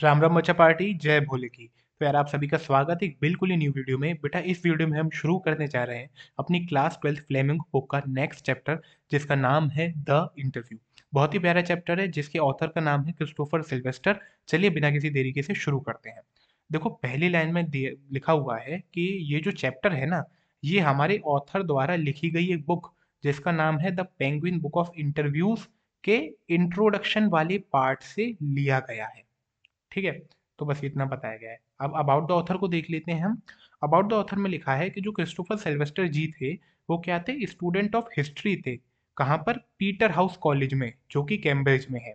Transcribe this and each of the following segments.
राम राम मचा पार्टी जय भोले की। तो यार आप सभी का स्वागत है एक बिल्कुल ही न्यू वीडियो में। बेटा इस वीडियो में हम शुरू करने जा रहे हैं अपनी क्लास 12th फ्लेमिंग बुक का नेक्स्ट चैप्टर, जिसका नाम है द इंटरव्यू। बहुत ही प्यारा चैप्टर है जिसके ऑथर का नाम है क्रिस्टोफर सिल्वेस्टर। चलिए बिना किसी देरी के से शुरू करते हैं। देखो पहली लाइन में लिखा हुआ है कि ये जो चैप्टर है ना, ये हमारे ऑथर द्वारा लिखी गई एक बुक जिसका नाम है the penguin book of interviews के इंट्रोडक्शन वाले पार्ट से लिया गया है। ठीक है, तो बस इतना बताया गया है। अब अबाउट द ऑथर को देख लेते हैं हम। अबाउट द ऑथर में लिखा है कि जो क्रिस्टोफर सिल्वेस्टर जी थे, वो क्या थे, स्टूडेंट ऑफ हिस्ट्री थे। कहाँ पर? पीटर हाउस कॉलेज में, जो कि कैम्ब्रिज में है।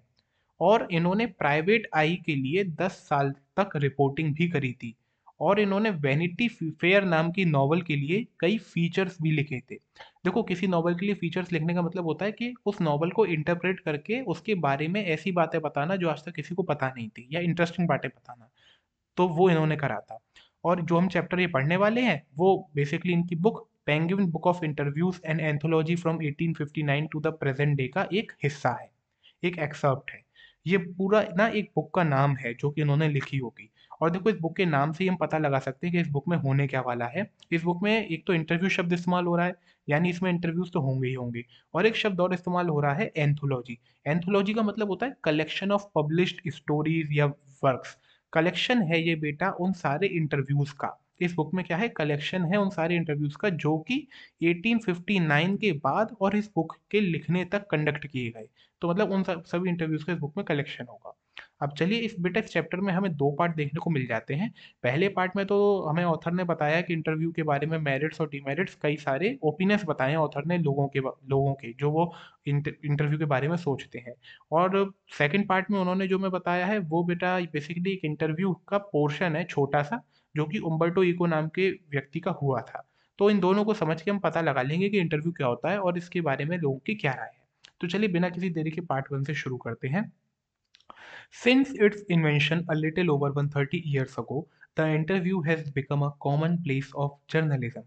और इन्होंने प्राइवेट आई के लिए 10 साल तक रिपोर्टिंग भी करी थी। और इन्होंने वैनिटी फेयर नाम की नॉवल के लिए कई फीचर्स भी लिखे थे। देखो किसी नॉवल के लिए फीचर्स लिखने का मतलब होता है कि उस नॉवल को इंटरप्रेट करके उसके बारे में ऐसी बातें बताना जो आज तक किसी को पता नहीं थी, या इंटरेस्टिंग बातें बताना। तो वो इन्होंने करा था। और जो हम चैप्टर ये पढ़ने वाले हैं वो बेसिकली इनकी book Penguin book of interviews and anthology from 1859 to the present day का एक हिस्सा है, एक एक्सर्प्ट है। ये पूरा ना एक बुक का नाम है जो कि इन्होंने लिखी होगी। और देखो इस बुक के नाम से ही हम पता लगा सकते हैं कि इस बुक में होने क्या वाला है। इस बुक में एक तो इंटरव्यू शब्द इस्तेमाल हो रहा है, यानी इसमें इंटरव्यूज तो होंगे ही होंगे। और एक शब्द और इस्तेमाल हो रहा है, एंथोलॉजी। एंथोलॉजी का मतलब होता है कलेक्शन ऑफ पब्लिश्ड स्टोरीज या वर्क्स। कलेक्शन है ये बेटा उन सारे इंटरव्यूज का। इस बुक में क्या है, कलेक्शन है उन सारे इंटरव्यूज का जो कि 1859 के बाद और इस बुक के लिखने तक कंडक्ट किए गए। तो मतलब उन सभी इंटरव्यूज का इस बुक में कलेक्शन होगा। अब चलिए इस बेटा इस चैप्टर में हमें दो पार्ट देखने को मिल जाते हैं। पहले पार्ट में तो हमें ऑथर ने बताया कि इंटरव्यू के बारे में मेरिट्स और डिमेरिट्स, कई सारे ओपिनियंस बताए हैं ऑथर ने लोगों के जो वो इंटरव्यू के बारे में सोचते हैं। और सेकंड पार्ट में उन्होंने जो मैं बताया है वो बेटा बेसिकली एक इंटरव्यू का पोर्शन है छोटा सा, जो कि उम्बर्टो इको नाम के व्यक्ति का हुआ था। तो इन दोनों को समझ के हम पता लगा लेंगे कि इंटरव्यू क्या होता है और इसके बारे में लोगों की क्या राय है। तो चलिए बिना किसी देरी के पार्ट वन से शुरू करते हैं। Since its invention a little over 130 years ago, the interview has become a commonplace of journalism.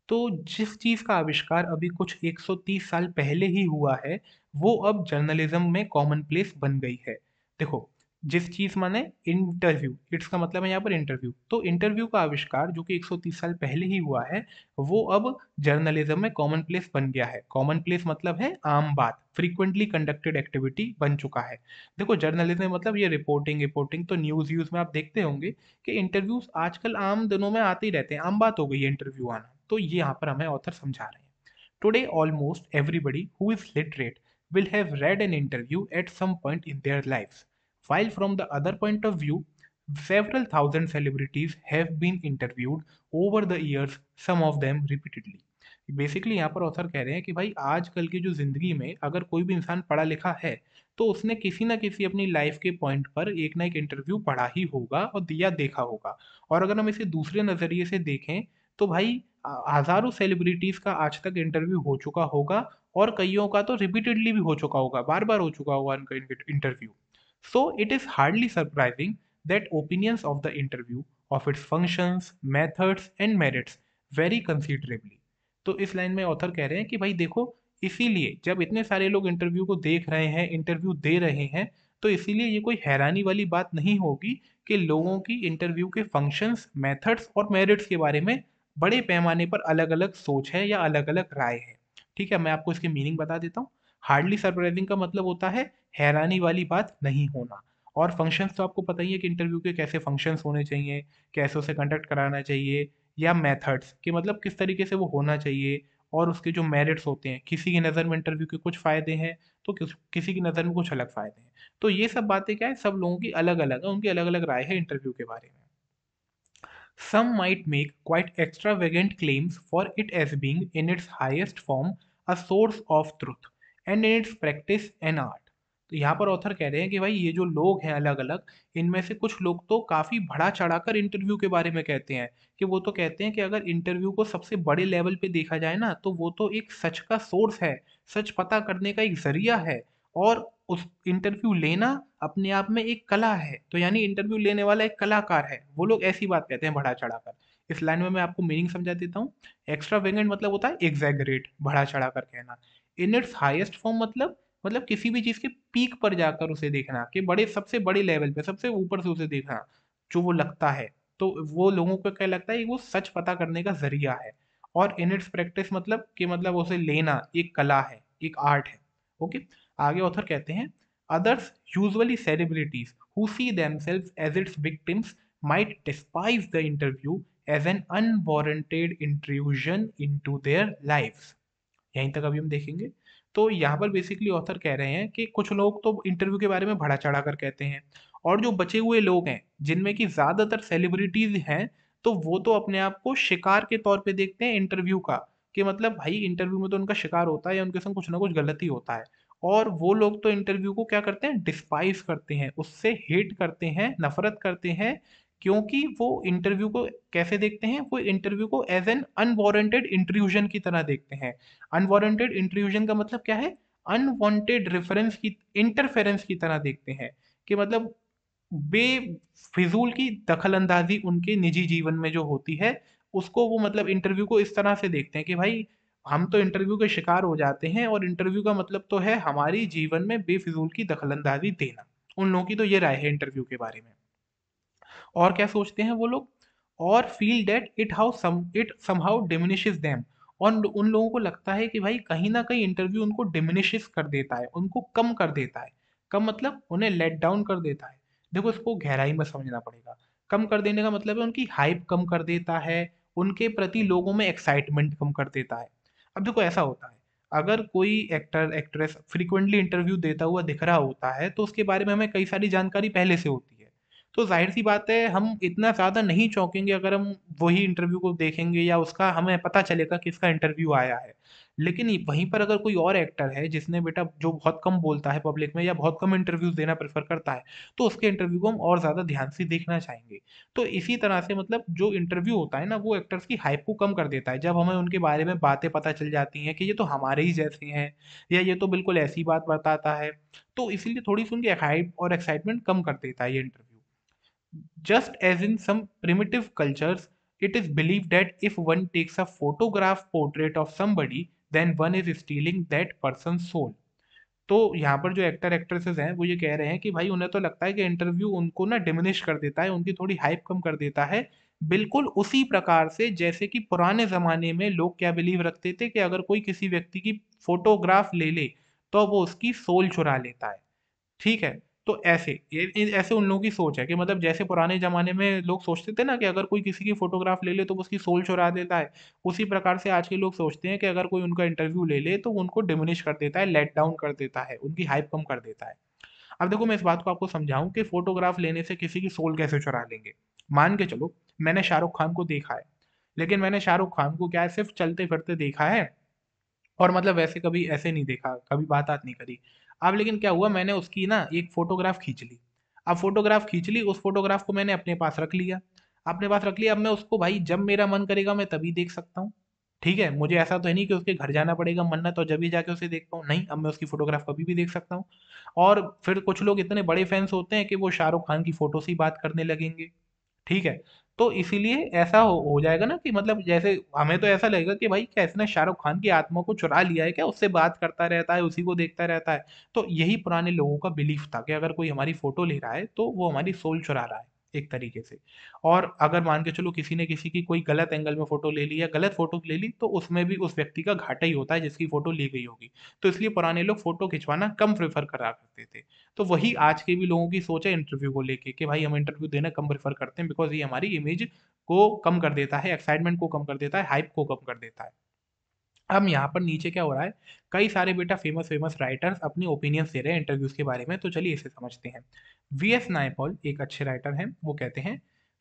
तो जिस चीज़ का आविष्कार अभी कुछ 130 साल पहले ही हुआ है, वो अब जर्नलिज्म में कॉमन प्लेस बन गई है। देखो, जिस चीज़ माने इंटरव्यू, इट्स का मतलब है यहाँ पर इंटरव्यू। तो इंटरव्यू का आविष्कार जो कि 130 साल पहले ही हुआ है, वो अब जर्नलिज्म में कॉमन प्लेस बन गया है। कॉमन प्लेस मतलब है आम बात, फ्रीक्वेंटली कंडक्टेड एक्टिविटी बन चुका है। देखो जर्नलिज्म मतलब ये रिपोर्टिंग रिपोर्टिंग तो न्यूज़ व्यूज़ में आप देखते होंगे कि इंटरव्यूज आजकल आम दिनों में आते ही रहते हैं, आम बात हो गई है इंटरव्यू आना। तो ये यहाँ पर हमें ऑथर समझा रहे हैं। Today almost everybody who is literate will have read an interview at some point in their lives, while from the other point of view several thousand celebrities have been interviewed over the years, some of them repeatedly. Basically यहाँ पर author कह रहे हैं कि भाई आजकल की जो जिंदगी में अगर कोई भी इंसान पढ़ा लिखा है, तो उसने किसी ना किसी अपनी लाइफ के पॉइंट पर एक ना एक इंटरव्यू पढ़ा ही होगा और दिया देखा होगा। और अगर हम इसे दूसरे नज़रिए से देखें तो भाई हज़ारों सेलिब्रिटीज़ का आज तक इंटरव्यू हो चुका होगा। और कईयों का तो रिपीटेडली भी हो चुका होगा, बार-बार हो चुका होगा उनका interview. So it is hardly surprising that opinions of the interview, of its functions, methods and merits vary considerably. तो इस लाइन में ऑथर कह रहे हैं कि भाई देखो, इसीलिए जब इतने सारे लोग इंटरव्यू को देख रहे हैं, इंटरव्यू दे रहे हैं, तो इसीलिए ये कोई हैरानी वाली बात नहीं होगी कि लोगों की इंटरव्यू के फंक्शंस, मेथड्स और मेरिट्स के बारे में बड़े पैमाने पर अलग-अलग सोच है या अलग-अलग राय है। ठीक है, मैं आपको इसकी मीनिंग बता देता हूँ। हार्डली सरप्राइजिंग का मतलब होता है हैरानी वाली बात नहीं होना। और फंक्शंस तो आपको पता ही है कि इंटरव्यू के कैसे फंक्शंस होने चाहिए, कैसे उसे कंडक्ट कराना चाहिए, या मेथड्स कि मतलब किस तरीके से वो होना चाहिए। और उसके जो मेरिट्स होते हैं, किसी की नज़र में इंटरव्यू के कुछ फ़ायदे हैं, तो किसी की नज़र में कुछ अलग फ़ायदे हैं। तो ये सब बातें क्या है, सब लोगों की अलग-अलग है, उनकी अलग-अलग राय है इंटरव्यू के बारे में। Some might make quite extravagant claims for it as being, in its highest form, a source of truth, and in its practice an art. तो यहाँ पर ऑथर कह रहे हैं कि भाई ये जो लोग हैं अलग अलग, इनमें से कुछ लोग तो काफ़ी बढ़ा चढ़ाकर इंटरव्यू के बारे में कहते हैं। कि वो तो कहते हैं कि अगर इंटरव्यू को सबसे बड़े लेवल पे देखा जाए ना, तो वो तो एक सच का सोर्स है, सच पता करने का एक जरिया है। और उस इंटरव्यू लेना अपने आप में एक कला है। तो यानी इंटरव्यू लेने वाला एक कलाकार है। वो लोग ऐसी बात कहते हैं बढ़ा-चढ़ाकर। इस लाइन में मैं आपको मीनिंग समझा देता हूँ। एक्स्ट्रावेगेंट मतलब होता है एक्ज़ैगरेट, बढ़ा-चढ़ाकर कहना। इन इट्स हाईएस्ट फॉर्म मतलब मतलब किसी भी चीज के पीक पर जाकर उसे देखना, कि बड़े सबसे बड़े लेवल पे सबसे ऊपर से उसे देखना जो वो लगता है, तो वो लोगों को क्या लगता है कि वो सच पता करने का जरिया है। और इन इट्स प्रैक्टिस मतलब कि मतलब उसे लेना एक कला है, एक आर्ट है। ओके। आगे ऑथर कहते हैं, others, usually celebrities who see themselves as its victims, might despise the interview as an unwarranted intrusion into their lives। यहीं तक अभी हम देखेंगे। तो यहाँ पर बेसिकली ऑथर कह रहे हैं कि कुछ लोग तो इंटरव्यू के बारे में बढ़ा चढ़ा कर कहते हैं, और जो बचे हुए लोग हैं जिनमें कि ज्यादातर सेलिब्रिटीज हैं, तो वो तो अपने आप को शिकार के तौर पे देखते हैं इंटरव्यू का, कि मतलब भाई इंटरव्यू में तो उनका शिकार होता है या उनके संग कुछ ना कुछ गलती होता है। और वो लोग तो इंटरव्यू को क्या करते हैं, डिस्पाइज करते हैं, उससे हेट करते हैं, नफरत करते हैं। क्योंकि वो इंटरव्यू को कैसे देखते हैं, वो इंटरव्यू को एज एन अनवारंटेड इंट्रूजन की तरह देखते हैं। अनवारंटेड इंट्रूजन का मतलब क्या है, अनवांटेड रेफरेंस की, इंटरफेरेंस की तरह देखते हैं, कि मतलब बेफिजूल की दखलंदाजी उनके निजी जीवन में जो होती है, उसको वो मतलब इंटरव्यू को इस तरह से देखते हैं कि भाई हम तो इंटरव्यू के शिकार हो जाते हैं, और इंटरव्यू का मतलब तो है हमारी जीवन में बेफिजूल की दखलंदाजी देना। उन लोगों की तो ये राय है इंटरव्यू के बारे में। और क्या सोचते हैं वो लोग, और feel that it somehow diminishes them. और उन लोगों को लगता है कि भाई कहीं ना कहीं इंटरव्यू उनको डिमिनिशेस कर देता है, उनको कम कर देता है। कम मतलब उन्हें लेट डाउन कर देता है। देखो इसको गहराई में समझना पड़ेगा। कम कर देने का मतलब है उनकी हाइप कम कर देता है, उनके प्रति लोगों में एक्साइटमेंट कम कर देता है। अब देखो ऐसा होता है, अगर कोई एक्टर एक्ट्रेस फ्रीक्वेंटली इंटरव्यू देता हुआ दिख रहा होता है, तो उसके बारे में हमें कई सारी जानकारी पहले से होती है। तो ज़ाहिर सी बात है हम इतना ज़्यादा नहीं चौंकेंगे अगर हम वही इंटरव्यू को देखेंगे या उसका हमें पता चलेगा कि इसका इंटरव्यू आया है। लेकिन वहीं पर अगर कोई और एक्टर है जिसने बेटा जो बहुत कम बोलता है पब्लिक में या बहुत कम इंटरव्यूज देना प्रेफर करता है, तो उसके इंटरव्यू को हम और ज़्यादा ध्यान से देखना चाहेंगे। तो इसी तरह से मतलब जो इंटरव्यू होता है ना, वो एक्टर्स की हाइप को कम कर देता है जब हमें उनके बारे में बातें पता चल जाती हैं कि ये तो हमारे ही जैसे हैं, या ये तो बिल्कुल ऐसी बात बताता है। तो इसीलिए थोड़ी सी उनकी हाइप और एक्साइटमेंट कम कर देता है ये interview. Just as in some primitive cultures, it is believed that if one takes a photograph portrait of somebody, then one is stealing that person's soul। तो यहाँ पर जो एक्टर एक्ट्रेसेस हैं वो ये कह रहे हैं कि भाई उन्हें तो लगता है कि इंटरव्यू उनको ना डिमिनिश कर देता है, उनकी थोड़ी हाइप कम कर देता है। बिल्कुल उसी प्रकार से जैसे कि पुराने जमाने में लोग क्या बिलीव रखते थे कि अगर कोई किसी व्यक्ति की फोटोग्राफ ले ले तो वो उसकी सोल चुरा लेता है। ठीक है। तो ऐसे ऐसे उन लोगों की सोच है कि मतलब जैसे पुराने जमाने में लोग सोचते थे ना कि अगर कोई किसी की फोटोग्राफ ले ले तो वो उसकी सोल चुरा देता है, उसी प्रकार से आज के लोग सोचते हैं कि अगर कोई उनका इंटरव्यू ले ले तो वो उनको डिमिनिश कर देता है, लेट डाउन कर देता है, उनकी हाइप कम कर देता है। अब देखो मैं इस बात को आपको समझाऊं कि फोटोग्राफ लेने से किसी की सोल कैसे चुरा लेंगे। मान के चलो मैंने शाहरुख खान को देखा है, लेकिन मैंने शाहरुख खान को क्या है सिर्फ चलते फिरते देखा है, और मतलब वैसे कभी ऐसे नहीं देखा, कभी बात बात नहीं करी। अब लेकिन क्या हुआ, मैंने उसकी ना एक फोटोग्राफ खींच ली। अब फोटोग्राफ खींच ली, उस फोटोग्राफ को मैंने अपने पास रख लिया। अपने पास रख लिया, अब मैं उसको भाई जब मेरा मन करेगा मैं तभी देख सकता हूँ। ठीक है, मुझे ऐसा तो है नहीं कि उसके घर जाना पड़ेगा मन्नत और जब ही जाके उसे देख पाऊँ, नहीं, अब मैं उसकी फोटोग्राफ कभी भी देख सकता हूँ। और फिर कुछ लोग इतने बड़े फैंस होते हैं कि वो शाहरुख खान की फोटो से ही बात करने लगेंगे। ठीक है। तो इसीलिए ऐसा हो जाएगा ना कि मतलब जैसे हमें तो ऐसा लगेगा कि भाई क्या इसने शाहरुख खान की आत्मा को चुरा लिया है क्या, उससे बात करता रहता है, उसी को देखता रहता है। तो यही पुराने लोगों का बिलीफ था कि अगर कोई हमारी फोटो ले रहा है तो वो हमारी सोल चुरा रहा है एक तरीके से। और अगर मान के चलो किसी ने किसी की कोई गलत एंगल में फोटो ले ली या गलत फोटो ले ली, तो उसमें भी उस व्यक्ति का घाटा ही होता है जिसकी फोटो ली गई होगी। तो इसलिए पुराने लोग फोटो खिंचवाना कम प्रेफर करा करते थे। तो वही आज के भी लोगों की सोच है इंटरव्यू को लेके कि भाई हम इंटरव्यू देना कम प्रेफर करते हैं, बिकॉज ये हमारी इमेज को कम कर देता है, एक्साइटमेंट को कम कर देता है, हाइप को कम कर देता है। अब यहाँ पर नीचे क्या हो रहा है, कई सारे बेटा फेमस फेमस राइटर्स अपने ओपिनियंस दे रहे हैं इंटरव्यूज के बारे में, तो चलिए इसे समझते हैं। वीएस नायपॉल एक अच्छे राइटर हैं, वो कहते हैं,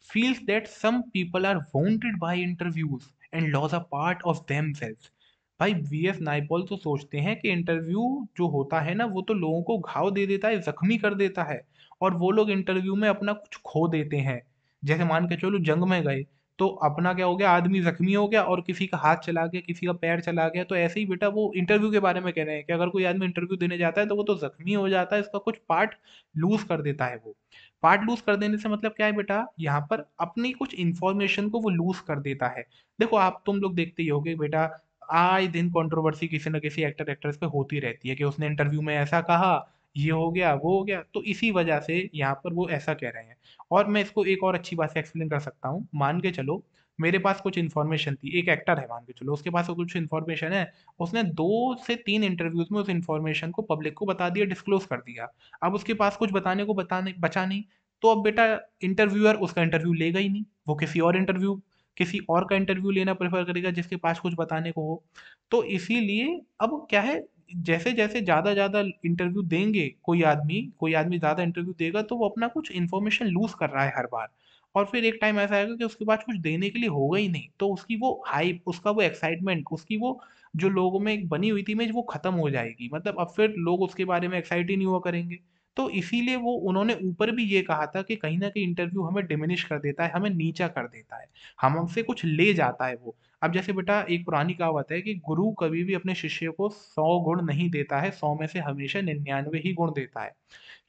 feels that some people are wanted by interviews and lose a part of themselves. भाई वीएस नायपॉल तो सोचते हैं कि इंटरव्यू जो होता है ना वो तो लोगों को घाव दे देता है, जख्मी कर देता है, और वो लोग इंटरव्यू में अपना कुछ खो देते हैं। जैसे मान के चलो जंग में गए, तो अपना क्या हो गया, आदमी जख्मी हो गया और किसी का हाथ चला गया, किसी का पैर चला गया। तो ऐसे ही बेटा वो इंटरव्यू के बारे में कह रहे हैं कि अगर कोई आदमी इंटरव्यू देने जाता है तो वो तो जख्मी हो जाता है, इसका कुछ पार्ट लूज कर देता है। वो पार्ट लूज कर देने से मतलब क्या है बेटा, यहाँ पर अपनी कुछ इंफॉर्मेशन को वो लूज कर देता है। देखो आप तुम लोग देखते ही होगे बेटा, आए दिन कंट्रोवर्सी किसी न किसी एक्टर एक्ट्रेस पे होती रहती है कि उसने इंटरव्यू में ऐसा कहा, ये हो गया, वो हो गया, तो इसी वजह से यहाँ पर वो ऐसा कह रहे हैं। और मैं इसको एक और अच्छी बात से एक्सप्लेन कर सकता हूँ। मान के चलो मेरे पास कुछ इन्फॉर्मेशन थी, एक एक्टर है मान के चलो, उसके पास कुछ इन्फॉर्मेशन है, उसने 2 से 3 इंटरव्यूज में उस इन्फॉर्मेशन को पब्लिक को बता दिया, डिस्क्लोज कर दिया। अब उसके पास कुछ बताने को बताने बचा नहीं, तो अब बेटा इंटरव्यूअर उसका इंटरव्यू लेगा ही नहीं, वो किसी और का इंटरव्यू लेना प्रेफर करेगा जिसके पास कुछ बताने को हो। तो इसीलिए अब क्या है, जैसे जैसे ज़्यादा ज़्यादा इंटरव्यू देंगे कोई आदमी ज़्यादा इंटरव्यू देगा तो वो अपना कुछ इन्फॉर्मेशन लूज़ कर रहा है हर बार। और फिर एक टाइम ऐसा आएगा कि उसके पास कुछ देने के लिए होगा ही नहीं, तो उसकी वो हाइप, उसका वो एक्साइटमेंट, उसकी वो जो लोगों में एक बनी हुई थी इमेज वो खत्म हो जाएगी। मतलब अब फिर लोग उसके बारे में एक्साइट ही नहीं हुआ करेंगे। तो इसीलिए वो उन्होंने ऊपर भी ये कहा था कि कहीं न कहीं इंटरव्यू हमें डिमिनिश कर देता है, हमें नीचा कर देता है, हम हमसे कुछ ले जाता है वो। अब जैसे बेटा एक पुरानी कहावत है कि गुरु कभी भी अपने शिष्य को 100 गुण नहीं देता है, 100 में से हमेशा 99 ही गुण देता है।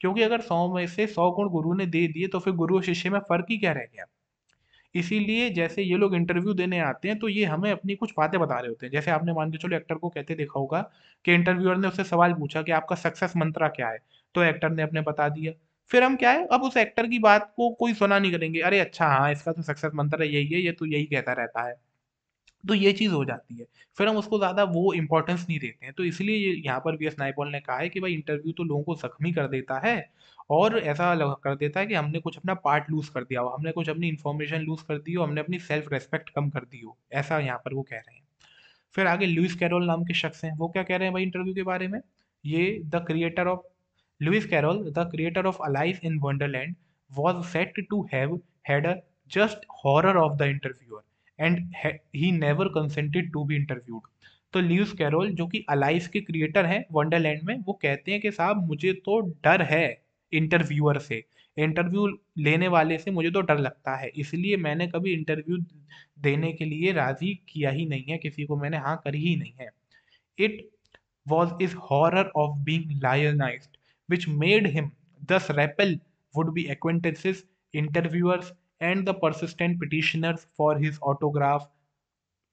क्योंकि अगर 100 में से 100 गुण गुरु ने दे दिए तो फिर गुरु और शिष्य में फ़र्क ही क्या रह गया? इसीलिए जैसे ये लोग इंटरव्यू देने आते हैं तो ये हमें अपनी कुछ बातें बता रहे होते हैं। जैसे आपने मान के चलो एक्टर को कहते देखा होगा कि इंटरव्यूअर ने उससे सवाल पूछा कि आपका सक्सेस मंत्रा क्या है? तो एक्टर ने अपने बता दिया। फिर हम क्या है, अब उस एक्टर की बात को कोई सुना नहीं करेंगे। अरे अच्छा हाँ, इसका तो सक्सेस मंत्र यही है, ये तो यही कहता रहता है। तो ये चीज़ हो जाती है। फिर हम उसको ज़्यादा वो इम्पोर्टेंस नहीं देते हैं। तो इसलिए ये यहाँ पर वीएस नाइपॉल ने कहा है कि भाई इंटरव्यू तो लोगों को ज़ख्मी कर देता है और ऐसा ल कर देता है कि हमने कुछ अपना पार्ट लूज़ कर दिया हो, हमने कुछ अपनी इन्फॉर्मेशन लूज़ कर दी हो, हमने अपनी सेल्फ रिस्पेक्ट कम कर दी हो। ऐसा यहाँ पर वो कह रहे हैं। फिर आगे लुइस कैरोल नाम के शख्स हैं, वो क्या कह रहे हैं भाई इंटरव्यू के बारे में? ये the creator of Lewis Carroll, the creator of Alice in Wonderland, was said to have had a just horror of the interviewer and he never consented to be interviewed। तो ल्यूइस कैरोल जो कि Alice के creator हैं Wonderland में, वो कहते हैं कि साहब मुझे तो डर है इंटरव्यूअर से, इंटरव्यू लेने वाले से मुझे तो डर लगता है, इसलिए मैंने कभी इंटरव्यू देने के लिए राजी किया ही नहीं है, किसी को मैंने हाँ करी ही नहीं है। It was his horror of being lionized, which made him thus repel would-be acquaintances, interviewers, and the persistent petitioners for his autograph।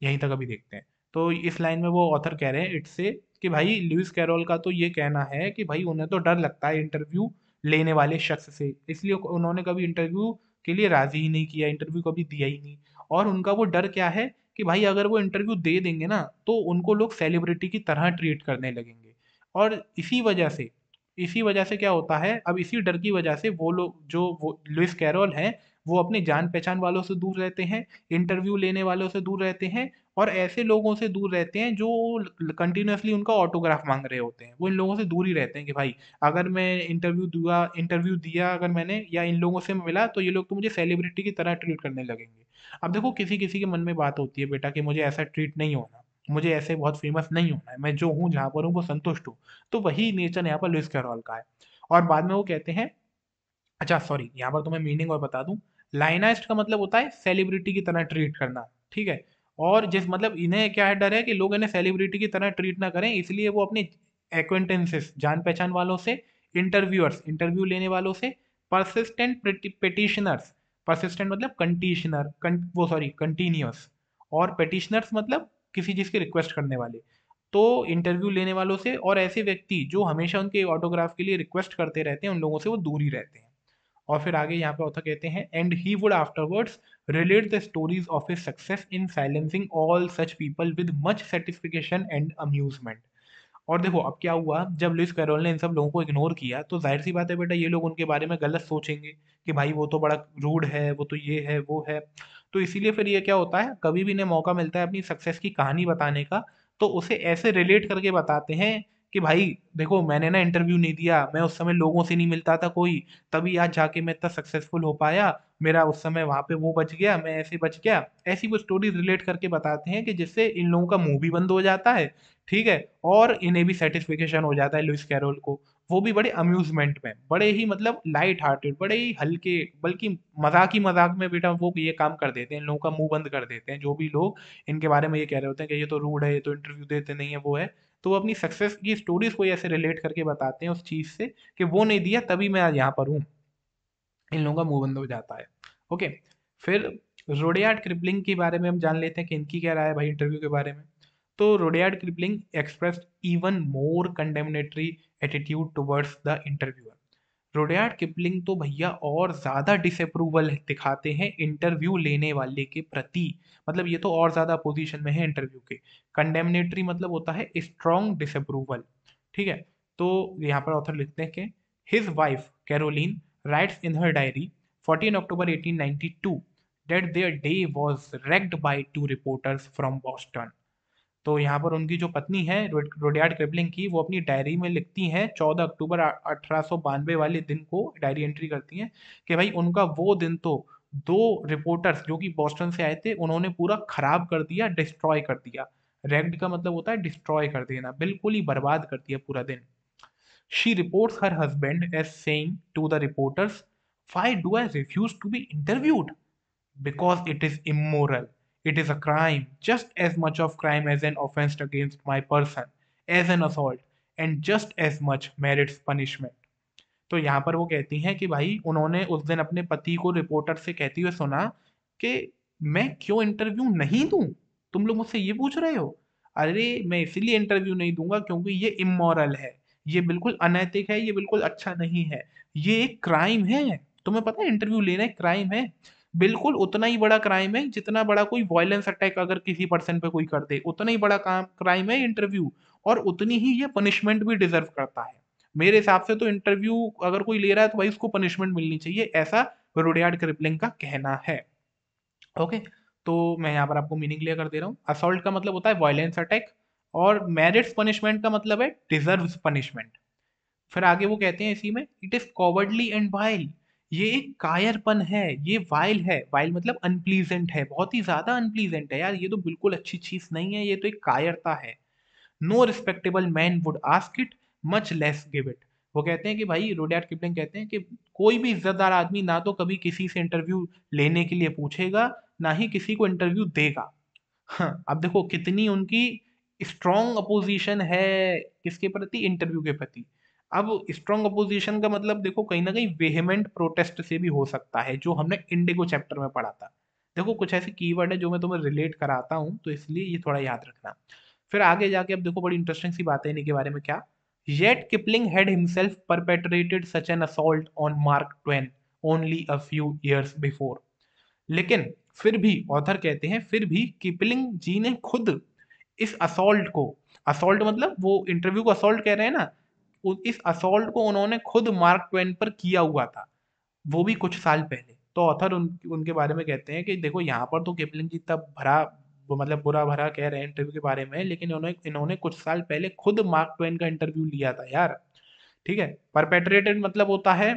यहीं तक अभी देखते हैं। तो इस लाइन में वो ऑथर कह रहे हैं इट से कि भाई लुइस कैरोल का तो ये कहना है कि भाई उन्हें तो डर लगता है इंटरव्यू लेने वाले शख्स से, इसलिए उन्होंने कभी इंटरव्यू के लिए राजी ही नहीं किया, इंटरव्यू कभी दिया ही नहीं। और उनका वो डर क्या है कि भाई अगर वो इंटरव्यू दे देंगे ना तो उनको लोग सेलिब्रिटी की तरह ट्रीट करने लगेंगे। और इसी वजह से क्या होता है, अब इसी डर की वजह से वो लुइस कैरोल हैं, वो अपनी जान पहचान वालों से दूर रहते हैं, इंटरव्यू लेने वालों से दूर रहते हैं और ऐसे लोगों से दूर रहते हैं जो कंटिन्यूअसली उनका ऑटोग्राफ मांग रहे होते हैं। वो इन लोगों से दूर ही रहते हैं कि भाई अगर मैं इंटरव्यू दिया अगर मैंने या इन लोगों से मिला तो ये लोग तो मुझे सेलिब्रिटी की तरह ट्रीट करने लगेंगे। अब देखो किसी किसी के मन में बात होती है बेटा कि मुझे ऐसा ट्रीट नहीं होना, मुझे ऐसे बहुत फेमस नहीं होना है, मैं जो हूँ जहाँ पर हूँ वो संतुष्ट हूँ। तो वही नेचर यहाँ पर लुइस कैरोल का है। और बाद में वो कहते हैं, अच्छा सॉरी यहाँ पर तुम्हें मीनिंग और बता दूं, लाइनाइज्ड का मतलब होता है सेलिब्रिटी की तरह ट्रीट करना, ठीक है। और जिस मतलब इन्हें क्या है, डर है कि लोग इन्हें सेलिब्रिटी की तरह ट्रीट ना करें, इसलिए वो अपने एक्वेंटेंसेस जान पहचान वालों से, इंटरव्यूअर्स इंटरव्यू लेने वालों से, परसिस्टेंट पिटिशनर्स, परसिस्टेंट मतलब वो सॉरी कंटिन्यूअस, और पिटिशनर्स मतलब किसी चीज़ की रिक्वेस्ट करने वाले, तो इंटरव्यू लेने वालों से और ऐसे व्यक्ति जो हमेशा उनके ऑटोग्राफ के लिए रिक्वेस्ट करते रहते हैं उन लोगों से वो दूर ही रहते हैं। और फिर आगे यहाँ पे ऑथर कहते हैं and he would afterwards relate the stories of his success in silencing all such people with much satisfaction and amusement. और देखो अब क्या हुआ, जब लुइस कैरोल ने इन सब लोगों को इग्नोर किया तो जाहिर सी बात है बेटा ये लोग उनके बारे में गलत सोचेंगे कि भाई वो तो बड़ा रूड है, वो तो ये है वो है। तो इसीलिए फिर ये क्या होता है, कभी भी इन्हें मौका मिलता है अपनी सक्सेस की कहानी बताने का तो उसे ऐसे रिलेट करके बताते हैं कि भाई देखो मैंने ना इंटरव्यू नहीं दिया, मैं उस समय लोगों से नहीं मिलता था कोई, तभी आज जाके मैं इतना सक्सेसफुल हो पाया, मेरा उस समय वहां पे वो बच गया, मैं ऐसे बच गया। ऐसी वो स्टोरी रिलेट करके बताते हैं कि जिससे इन लोगों का मुंह भी बंद हो जाता है, ठीक है, और इन्हें भी सेटिस्फिकेशन हो जाता है लुइस कैरोल को। वो भी बड़े अम्यूजमेंट में, बड़े ही मतलब लाइट हार्टेड, बड़े ही हल्के, बल्कि मजाक ही मजाक में बेटा वो ये काम कर देते हैं, इन लोगों का मुंह बंद कर देते हैं जो भी लोग इनके बारे में ये कह रहे होते हैं कि ये तो रूड है, ये तो इंटरव्यू देते नहीं है, वो है। तो वो अपनी सक्सेस की स्टोरीज को ऐसे रिलेट करके बताते हैं उस चीज से कि वो नहीं दिया तभी मैं आज यहाँ पर हूँ, इन लोगों का मुंह बंद हो जाता है। ओके। फिर रोडियार्ड क्रिपलिंग के बारे में हम जान लेते हैं कि इनकी क्या राय है भाई इंटरव्यू के बारे में। तो Rudyard Kipling expressed even more condemnatory attitude towards the interviewer. Rudyard Kipling तो भैया और ज़्यादा डिसअप्रूवल दिखाते हैं इंटरव्यू लेने वाले के प्रति। मतलब ये तो और ज़्यादा पोजीशन में है इंटरव्यू के। कंडेमनेटरी मतलब होता है स्ट्रॉन्ग डिसअप्रूवल। ठीक है। तो यहाँ पर ऑथर लिखते हैं कि his wife Caroline writes in her diary 14 October 1892 that their day was wrecked by two reporters from Boston। तो यहाँ पर उनकी जो पत्नी है रुडयार्ड किपलिंग की, वो अपनी डायरी में लिखती हैं 14 अक्टूबर 1892 वाले दिन को डायरी एंट्री करती हैं कि भाई उनका वो दिन तो दो रिपोर्टर्स जो कि बॉस्टन से आए थे उन्होंने पूरा खराब कर दिया, डिस्ट्रॉय कर दिया। रेग्ड का मतलब होता है डिस्ट्रॉय कर देना, बिल्कुल ही बर्बाद कर दिया पूरा दिन। She reports her husband as saying to the reporters, why do I refuse to be interviewed? Because it is immoral. It is a crime, just as much of crime as an offense against my person, as an assault, and just as much merits punishment। तो यहाँ पर वो कहती हैं कि भाई उन्होंने उस दिन अपने पति को रिपोर्टर से कहते हुए सुना कि मैं क्यों इंटरव्यू नहीं दूं, तुम लोग मुझसे ये पूछ रहे हो। अरे मैं इसीलिए इंटरव्यू नहीं दूंगा क्योंकि ये इमोरल है, ये बिल्कुल अनैतिक है, ये बिल्कुल अच्छा नहीं है, ये एक क्राइम है। तुम्हें पता है इंटरव्यू लेना एक क्राइम है, बिल्कुल उतना ही बड़ा क्राइम है जितना बड़ा कोई वायलेंस अटैक अगर किसी पर्सन पे कोई कर दे, उतना ही बड़ा काम क्राइम है इंटरव्यू। और उतनी ही ये पनिशमेंट भी डिजर्व करता है। मेरे हिसाब से तो इंटरव्यू अगर कोई ले रहा है तो भाई उसको पनिशमेंट मिलनी चाहिए, ऐसा रुडयार्ड किपलिंग का कहना है। ओके। तो मैं यहाँ पर आपको मीनिंग क्लियर कर दे रहा हूँ। असॉल्ट का मतलब होता है वायलेंस अटैक, और मेरिट्स पनिशमेंट का मतलब है डिजर्व्स पनिशमेंट। फिर आगे वो कहते हैं इसी में, it is cowardly and while. ये एक कायरपन है, ये वाइल है। वाइल मतलब अनप्लीजेंट है, बहुत ही ज्यादा अनप्लीजेंट है यार, ये तो बिल्कुल अच्छी चीज नहीं है, ये तो एक कायरता है। No respectable man would ask it, much less give it. वो कहते हैं कि भाई रुडयार्ड किपलिंग कहते हैं कि कोई भी इज्जतदार आदमी ना तो कभी किसी से इंटरव्यू लेने के लिए पूछेगा, ना ही किसी को इंटरव्यू देगा। हाँ, अब देखो कितनी उनकी स्ट्रॉन्ग अपोजिशन है किसके प्रति, इंटरव्यू के प्रति। अब स्ट्रॉन्ग अपोजिशन का मतलब देखो कहीं ना कहीं वेहेमेंट प्रोटेस्ट से भी हो सकता है, जो हमने इंडिगो चैप्टर में पढ़ा था। देखो कुछ ऐसे कीवर्ड है जो मैं तुम्हें रिलेट कराता हूँ, तो इसलिए ये थोड़ा याद रखना। फिर आगे जाके अब देखो बड़ी इंटरेस्टिंग सी बात है इनके बारे में क्या। Yet Kipling had himself perpetrated such an assault on mark Twain only a few years before. लेकिन फिर भी ऑथर कहते हैं फिर भी किपलिंग जी ने खुद इस असॉल्ट को, असॉल्ट मतलब वो इंटरव्यू को असॉल्ट कह रहे हैं ना, इस असॉल्ट को उन्होंने खुद मार्क ट्वेन पर किया हुआ था, वो भी कुछ साल पहले। तो ऑथर उनके बारे में कहते हैं कि देखो यहाँ पर तो किपलिंग जी तब भरा वो मतलब बुरा भरा कह रहे हैं इंटरव्यू के बारे में, लेकिन इन्होंने इन्होंने कुछ साल पहले खुद मार्क ट्वेन का इंटरव्यू लिया था यार। ठीक है। परपेट्रेटेड मतलब होता है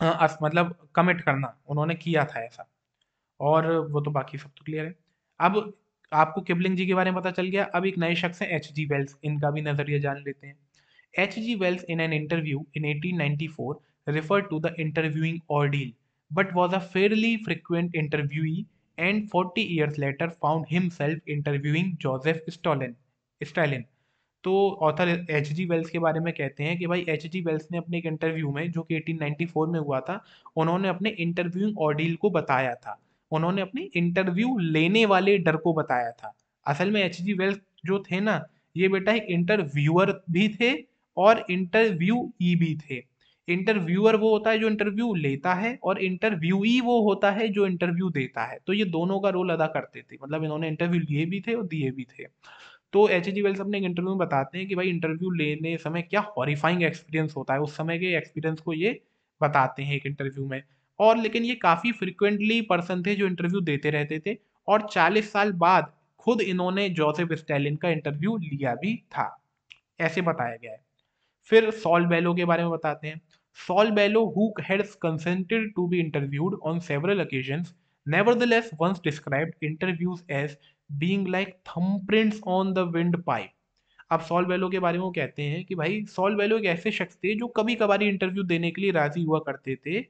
मतलब कमिट करना, उन्होंने किया था ऐसा। और वो तो बाकी सब तो क्लियर है। अब आपको किपलिंग जी के बारे में पता चल गया, अब एक नए शख्स हैं एच जी वेल्स, इनका भी नजरिया जान लेते हैं। H G Wells in an interview in 1894 referred to the interviewing ordeal, but was a fairly frequent interviewee, and 40 years later found himself interviewing Joseph Stalin। तो ऑथर एच जी वेल्स के बारे में कहते हैं कि भाई एच जी वेल्स ने अपने एक इंटरव्यू में जो कि 1894 में हुआ था, उन्होंने अपने इंटरव्यूइंग ऑर्डील को बताया था, उन्होंने अपने इंटरव्यू लेने वाले डर को बताया था। असल में एच जी वेल्स जो थे ना, ये बेटा एक इंटरव्यूअर भी थे और इंटरव्यूई भी थे। इंटरव्यूअर वो होता है जो इंटरव्यू लेता है, और इंटरव्यूई वो होता है जो इंटरव्यू देता है। तो ये दोनों का रोल अदा करते थे, मतलब इन्होंने इंटरव्यू लिए भी थे और दिए भी थे। तो एच जी वेल्स अपने एक इंटरव्यू में बताते हैं कि भाई इंटरव्यू लेने समय क्या हॉरिफाइंग एक्सपीरियंस होता है, उस समय के एक्सपीरियंस को ये बताते हैं एक इंटरव्यू में। और लेकिन ये काफ़ी फ्रिक्वेंटली पर्सन थे जो इंटरव्यू देते रहते थे, और 40 साल बाद खुद इन्होंने जोसेफ स्टैलिन का इंटरव्यू लिया भी था, ऐसे बताया गया है। फिर सॉल बेलो के बारे में बताते हैं। Saul Bellow who had consented to be interviewed on several occasions nevertheless once described interviews as being like thumbprints on the windpipe। अब सॉल बेलो के बारे में वो कहते हैं कि भाई सॉल बेलो एक ऐसे शख्स थे जो कभी कभार इंटरव्यू देने के लिए राजी हुआ करते थे,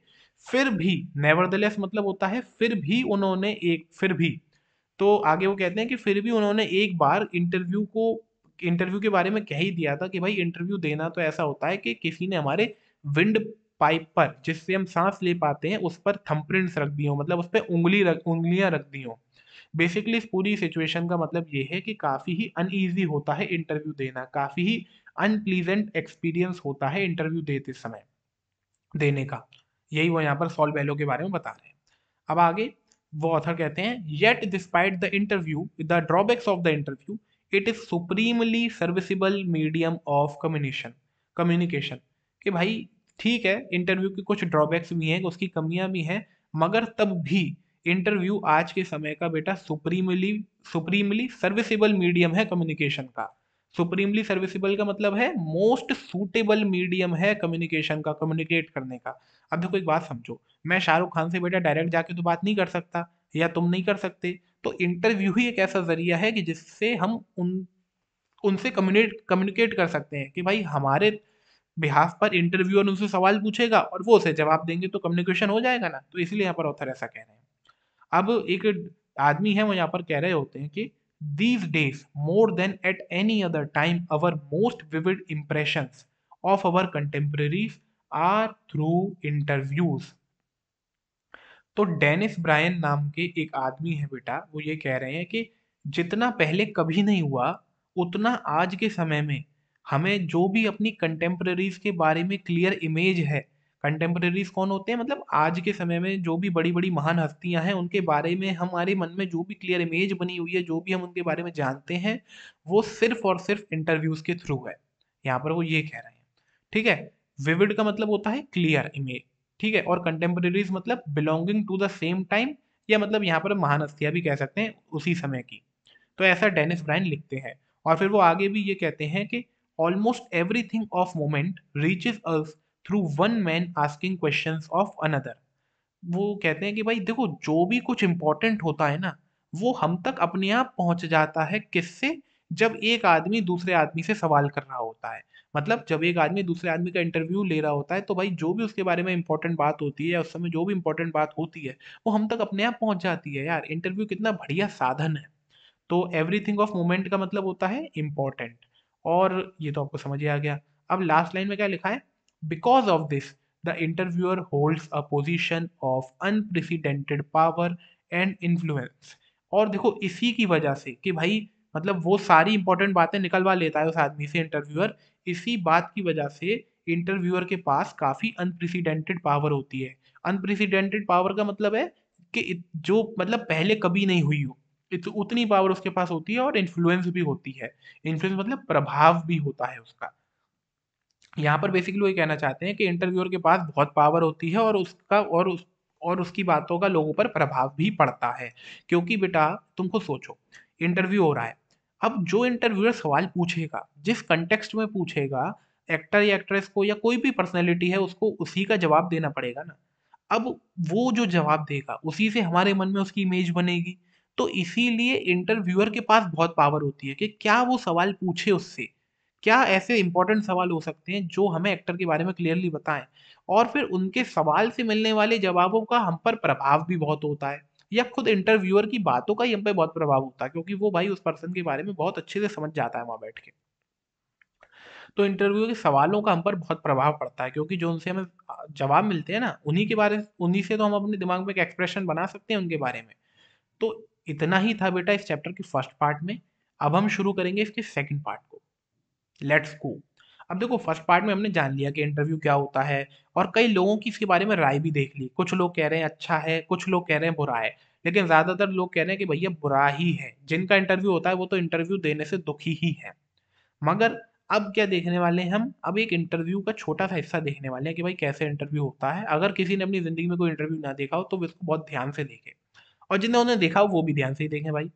फिर भी नेवरदलेस मतलब होता है फिर भी उन्होंने एक फिर भी। तो आगे वो कहते हैं कि फिर भी उन्होंने एक बार इंटरव्यू के बारे में कह ही दिया था कि भाई इंटरव्यू देना तो ऐसा होता है कि किसी ने हमारे विंड पाइप पर, जिससे हम सांस ले पाते हैं, उस पर थंबप्रिंट्स रख दी हो, मतलब उस पर उंगलियां रख दी हो। बेसिकली इस पूरी सिचुएशन का मतलब ये है कि काफ़ी ही अनईज़ी होता है इंटरव्यू देना, काफ़ी ही अनप्लीजेंट एक्सपीरियंस होता है इंटरव्यू देते समय देने का। यही वो यहाँ पर सॉल बेलो के बारे में बता रहे हैं। अब आगे वो ऑथर कहते हैं, yet despite the interview the drawbacks of the interview it is supremely serviceable medium of communication communication कि भाई ठीक है, इंटरव्यू के कुछ ड्रॉबैक्स भी हैं, उसकी कमियां भी हैं, मगर तब भी इंटरव्यू आज के समय का बेटा सुप्रीमली सुप्रीमली सर्विसेबल मीडियम है कम्युनिकेशन का। सुप्रीमली सर्विसेबल का मतलब है मोस्ट सूटेबल मीडियम है कम्युनिकेशन का, कम्युनिकेट करने का। अब देखो एक बात समझो, मैं शाहरुख खान से बेटा डायरेक्ट जाके तो बात नहीं कर सकता, या तुम नहीं कर सकते। तो इंटरव्यू ही एक ऐसा जरिया है कि जिससे हम उनसे कम्युनिकेट कम्युनिकेट कर सकते हैं कि भाई हमारे बिहाफ पर इंटरव्यूअर उनसे सवाल पूछेगा और वो उसे जवाब देंगे, तो कम्युनिकेशन हो जाएगा ना। तो इसलिए यहाँ पर ऑथर ऐसा कह रहे हैं। अब एक आदमी है वो यहाँ पर कह रहे होते हैं कि these days more than at any other time our most vivid impressions of our contemporaries are through interviews. तो डेनिस ब्रायन नाम के एक आदमी है बेटा, वो ये कह रहे हैं कि जितना पहले कभी नहीं हुआ उतना आज के समय में हमें जो भी अपनी कंटेम्प्रेरीज के बारे में क्लियर इमेज है। कंटेम्प्रेरीज कौन होते हैं, मतलब आज के समय में जो भी बड़ी बड़ी महान हस्तियां हैं उनके बारे में हमारे मन में जो भी क्लियर इमेज बनी हुई है, जो भी हम उनके बारे में जानते हैं, वो सिर्फ और सिर्फ इंटरव्यूज के थ्रू है। यहाँ पर वो ये कह रहे हैं। ठीक है। विविड का मतलब होता है क्लियर इमेज। ठीक है। और कंटेम्प्रेरीज मतलब belonging to the same time, या मतलब यहाँ पर महान हस्तियां भी कह सकते हैं उसी समय की। तो ऐसा डेनिस ब्रायन लिखते हैं। और फिर वो आगे भी ये कहते हैं कि almost everything of moment reaches us through one man asking questions of another. वो कहते हैं कि भाई देखो, जो भी कुछ इंपॉर्टेंट होता है ना, वो हम तक अपने आप पहुंच जाता है। किससे? जब एक आदमी दूसरे आदमी से सवाल कर रहा होता है। मतलब जब एक आदमी दूसरे आदमी का इंटरव्यू ले रहा होता है, तो भाई जो भी उसके बारे में इंपॉर्टेंट बात होती है या उस समय जो भी इंपॉर्टेंट बात होती है, वो हम तक अपने आप पहुंच जाती है। यार इंटरव्यू कितना बढ़िया साधन है। तो एवरीथिंग ऑफ मोमेंट का मतलब होता है इम्पोर्टेंट। और ये तो आपको समझ ही आ गया। अब लास्ट लाइन में क्या लिखा है? Because of this the interviewer holds a position of unprecedented power and influence. और देखो इसी की वजह से कि भाई मतलब वो सारी इंपॉर्टेंट बातें निकलवा लेता है उस आदमी से इंटरव्यूअर, इसी बात की वजह से इंटरव्यूअर के पास काफी अनप्रेसिडेंटेड पावर होती है। अनप्रेसिडेंटेड पावर का मतलब है कि जो मतलब पहले कभी नहीं हुई हो, उतनी पावर उसके पास होती है। और इन्फ्लुएंस भी होती है। इन्फ्लुएंस मतलब प्रभाव भी होता है उसका। यहाँ पर बेसिकली वो ये कहना चाहते हैं कि इंटरव्यूअर के पास बहुत पावर होती है, और उसकी बातों का लोगों पर प्रभाव भी पड़ता है। क्योंकि बेटा तुम खुद सोचो, इंटरव्यू हो रहा है। अब जो इंटरव्यूअर सवाल पूछेगा, जिस कंटेक्स्ट में पूछेगा, एक्टर या एक्ट्रेस को या कोई भी पर्सनैलिटी है, उसको उसी का जवाब देना पड़ेगा ना। अब वो जो जवाब देगा उसी से हमारे मन में उसकी इमेज बनेगी। तो इसीलिए इंटरव्यूअर के पास बहुत पावर होती है कि क्या वो सवाल पूछे उससे। क्या ऐसे इंपॉर्टेंट सवाल हो सकते हैं जो हमें एक्टर के बारे में क्लियरली बताएं। और फिर उनके सवाल से मिलने वाले जवाबों का हम पर प्रभाव भी बहुत होता है, या खुद इंटरव्यूअर की बातों का ही हम पे बहुत प्रभाव होता है, क्योंकि वो भाई उस पर्सन के बारे में बहुत अच्छे से समझ जाता है वहां बैठ के। तो इंटरव्यू के सवालों का हम पर बहुत प्रभाव पड़ता है, क्योंकि जो उनसे हमें जवाब मिलते हैं ना, उन्हीं से तो हम अपने दिमाग में एक एक्सप्रेशन बना सकते हैं उनके बारे में। तो इतना ही था बेटा इस चैप्टर के फर्स्ट पार्ट में। अब हम शुरू करेंगे इसके सेकंड पार्ट को। Let's go. अब देखो फर्स्ट पार्ट में हमने जान लिया कि इंटरव्यू क्या होता है, और कई लोगों की इसके बारे में राय भी देख ली। कुछ लोग कह रहे हैं अच्छा है, कुछ लोग कह रहे हैं बुरा है, लेकिन ज्यादातर लोग कह रहे हैं कि भैया बुरा ही है। जिनका इंटरव्यू होता है वो तो इंटरव्यू देने से दुखी ही है। मगर अब क्या देखने वाले हैं हम? अब एक इंटरव्यू का छोटा सा हिस्सा देखने वाले हैं कि भाई कैसे इंटरव्यू होता है। अगर किसी ने अपनी जिंदगी में कोई इंटरव्यू ना देखा हो तो वो इसको बहुत ध्यान से देखे, और जिन्होंने देखा हो वो भी ध्यान से ही देखें भाई।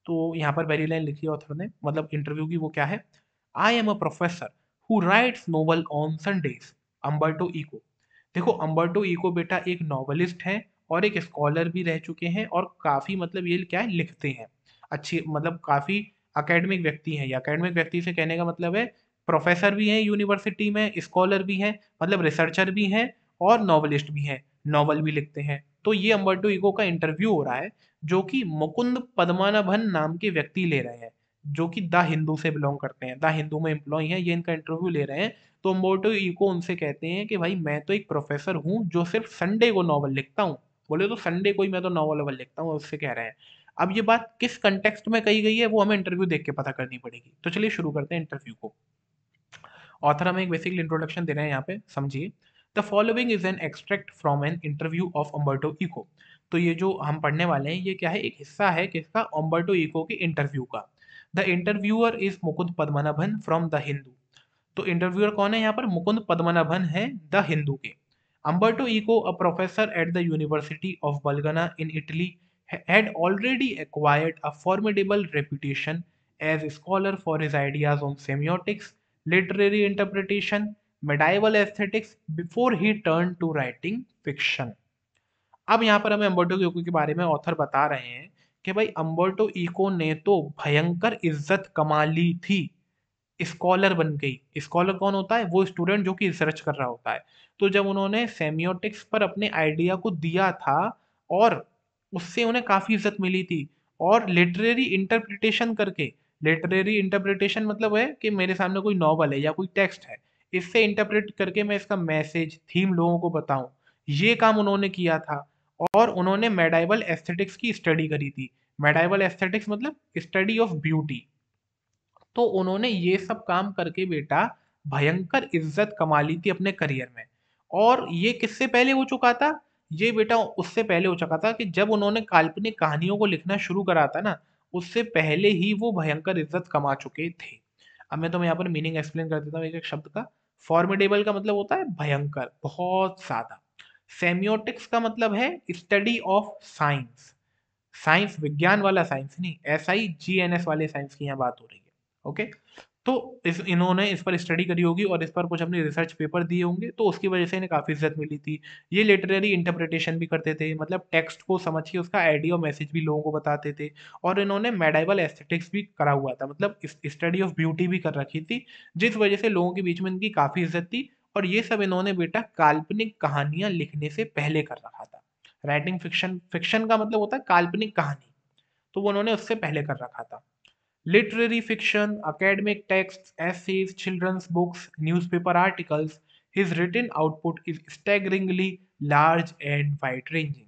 तो यहाँ पर पहली लाइन लिखी है ऑथर ने, मतलब इंटरव्यू की, वो क्या है? I am a professor who writes novel on Sundays, Umberto Eco. देखो अम्बर्टो इको बेटा एक नॉवलिस्ट है, और एक स्कॉलर भी रह चुके हैं, और काफी मतलब ये क्या है, लिखते हैं अच्छी, मतलब काफी अकेडमिक व्यक्ति हैं। ये अकेडमिक व्यक्ति से कहने का मतलब है प्रोफेसर भी हैं यूनिवर्सिटी में, स्कॉलर भी हैं, मतलब रिसर्चर भी हैं, और नॉवलिस्ट भी हैं, नॉवल भी लिखते हैं। तो ये अम्बर्टो इको का इंटरव्यू हो रहा है, जो कि मुकुंद पद्मनाभन नाम के व्यक्ति ले रहे हैं, जो कि द हिंदू से बिलोंग करते हैं, द हिंदू में एम्प्लॉय हैं, ये इनका इंटरव्यू ले रहे हैं। तो अम्बर्टो इको उनसे कहते हैं कि भाई मैं तो एक प्रोफेसर हूँ जो सिर्फ संडे को नॉवल लिखता हूँ। बोले तो संडे को ही मैं तो नॉवल वॉवल लिखता हूँ, उससे कह रहे हैं। अब ये बात किस कंटेक्स्ट में कही गई है वो हमें इंटरव्यू देख के पता करनी पड़ेगी। तो चलिए शुरू करते हैं इंटरव्यू को। ऑथर हमें एक बेसिकली इंट्रोडक्शन दे रहे हैं यहाँ पे, समझिए। The following is an extract from an interview of Umberto Eco. तो ये जो हम पढ़ने वाले हैं ये क्या है, एक हिस्सा है किसका, अम्बर्टो इको के इंटरव्यू का। The interviewer is Mukund Padmanabhan from the Hindu. तो इंटरव्यूअर कौन है यहाँ पर, मुकुंद पद्मनाभन है द हिंदू के। Umberto Eco, a professor at the university of Bologna in Italy, had already acquired a formidable reputation as a scholar for his ideas on semiotics, literary interpretation, medieval aesthetics before he turned to writing fiction. अब यहाँ पर हमें Umberto eco के बारे में author बता रहे हैं कि भाई अम्बर्टो इको ने तो भयंकर इज्जत कमा ली थी, स्कॉलर बन गई। स्कॉलर कौन होता है, वो स्टूडेंट जो कि रिसर्च कर रहा होता है। तो जब उन्होंने सेमियोटिक्स पर अपने आइडिया को दिया था और उससे उन्हें काफ़ी इज्जत मिली थी, और लिटरेरी इंटरप्रिटेशन करके, लिटरेरी इंटरप्रिटेशन मतलब है कि मेरे सामने कोई नॉवल है या कोई टेक्स्ट है, इससे इंटरप्रेट करके मैं इसका मैसेज थीम लोगों को बताऊं, ये काम उन्होंने किया था। और उन्होंने मेडाइवल एस्थेटिक्स की स्टडी करी थी। मेडाइवल एस्थेटिक्स मतलब स्टडी ऑफ ब्यूटी। तो उन्होंने ये सब काम करके बेटा भयंकर इज्जत कमा ली थी अपने करियर में। और ये किससे पहले हो चुका था, ये बेटा उससे पहले हो चुका था कि जब उन्होंने काल्पनिक कहानियों को लिखना शुरू करा था ना, उससे पहले ही वो भयंकर इज्जत कमा चुके थे। अब मैं तुम्हें यहाँ पर मीनिंग एक्सप्लेन कर देता हूँ एक एक शब्द का। फॉर्मिडेबल का मतलब होता है भयंकर, बहुत ज्यादा। सेमियोटिक्स का मतलब है स्टडी ऑफ साइंस। साइंस विज्ञान वाला साइंस नहीं, SIGNS वाले साइंस की यहाँ बात हो रही है। ओके। तो इन्होंने इस पर स्टडी करी होगी और इस पर कुछ अपने रिसर्च पेपर दिए होंगे, तो उसकी वजह से इन्हें काफ़ी इज्जत मिली थी। ये लिटरेरी इंटरप्रिटेशन भी करते थे, मतलब टेक्स्ट को समझ के उसका आइडिया और मैसेज भी लोगों को बताते थे। और इन्होंने मेडाइवल एस्थेटिक्स भी करा हुआ था, मतलब स्टडी ऑफ ब्यूटी भी कर रखी थी, जिस वजह से लोगों के बीच में इनकी काफ़ी इज्जत थी। और ये सब इन्होंने बेटा काल्पनिक कहानियां लिखने से पहले कर रखा था। राइटिंग फिक्शन, फिक्शन का मतलब होता है काल्पनिक कहानी, तो वो उन्होंने उससे पहले कर रखा था। Literary fiction, academic texts, essays, children's books, newspaper articles, his written output is staggeringly large and wide ranging.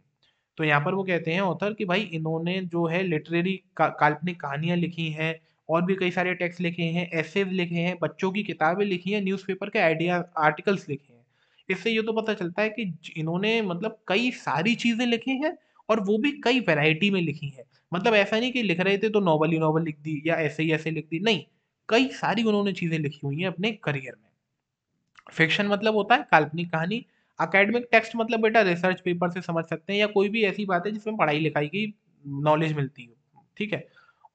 तो यहाँ पर वो कहते हैं ऑथर कि भाई इन्होंने जो है लिटरेरी काल्पनिक कहानियां लिखी हैं, और भी कई सारे टेक्स्ट लिखे हैं, एसेज लिखे हैं, बच्चों की किताबें लिखी हैं, न्यूज़पेपर के आइडिया आर्टिकल्स लिखे हैं। इससे ये तो पता चलता है कि इन्होंने मतलब कई सारी चीजें लिखी हैं, और वो भी कई वैरायटी में लिखी हैं। मतलब ऐसा नहीं कि लिख रहे थे तो नॉवल ही नॉवल लिख दी या ऐसे ही ऐसे लिख दी, नहीं, कई सारी उन्होंने चीजें लिखी हुई हैं अपने करियर में। फिक्शन मतलब होता है काल्पनिक कहानी। एकेडमिक टेक्स्ट मतलब बेटा रिसर्च पेपर से समझ सकते हैं, या कोई भी ऐसी बात है जिसमें पढ़ाई लिखाई की नॉलेज मिलती हो, ठीक है।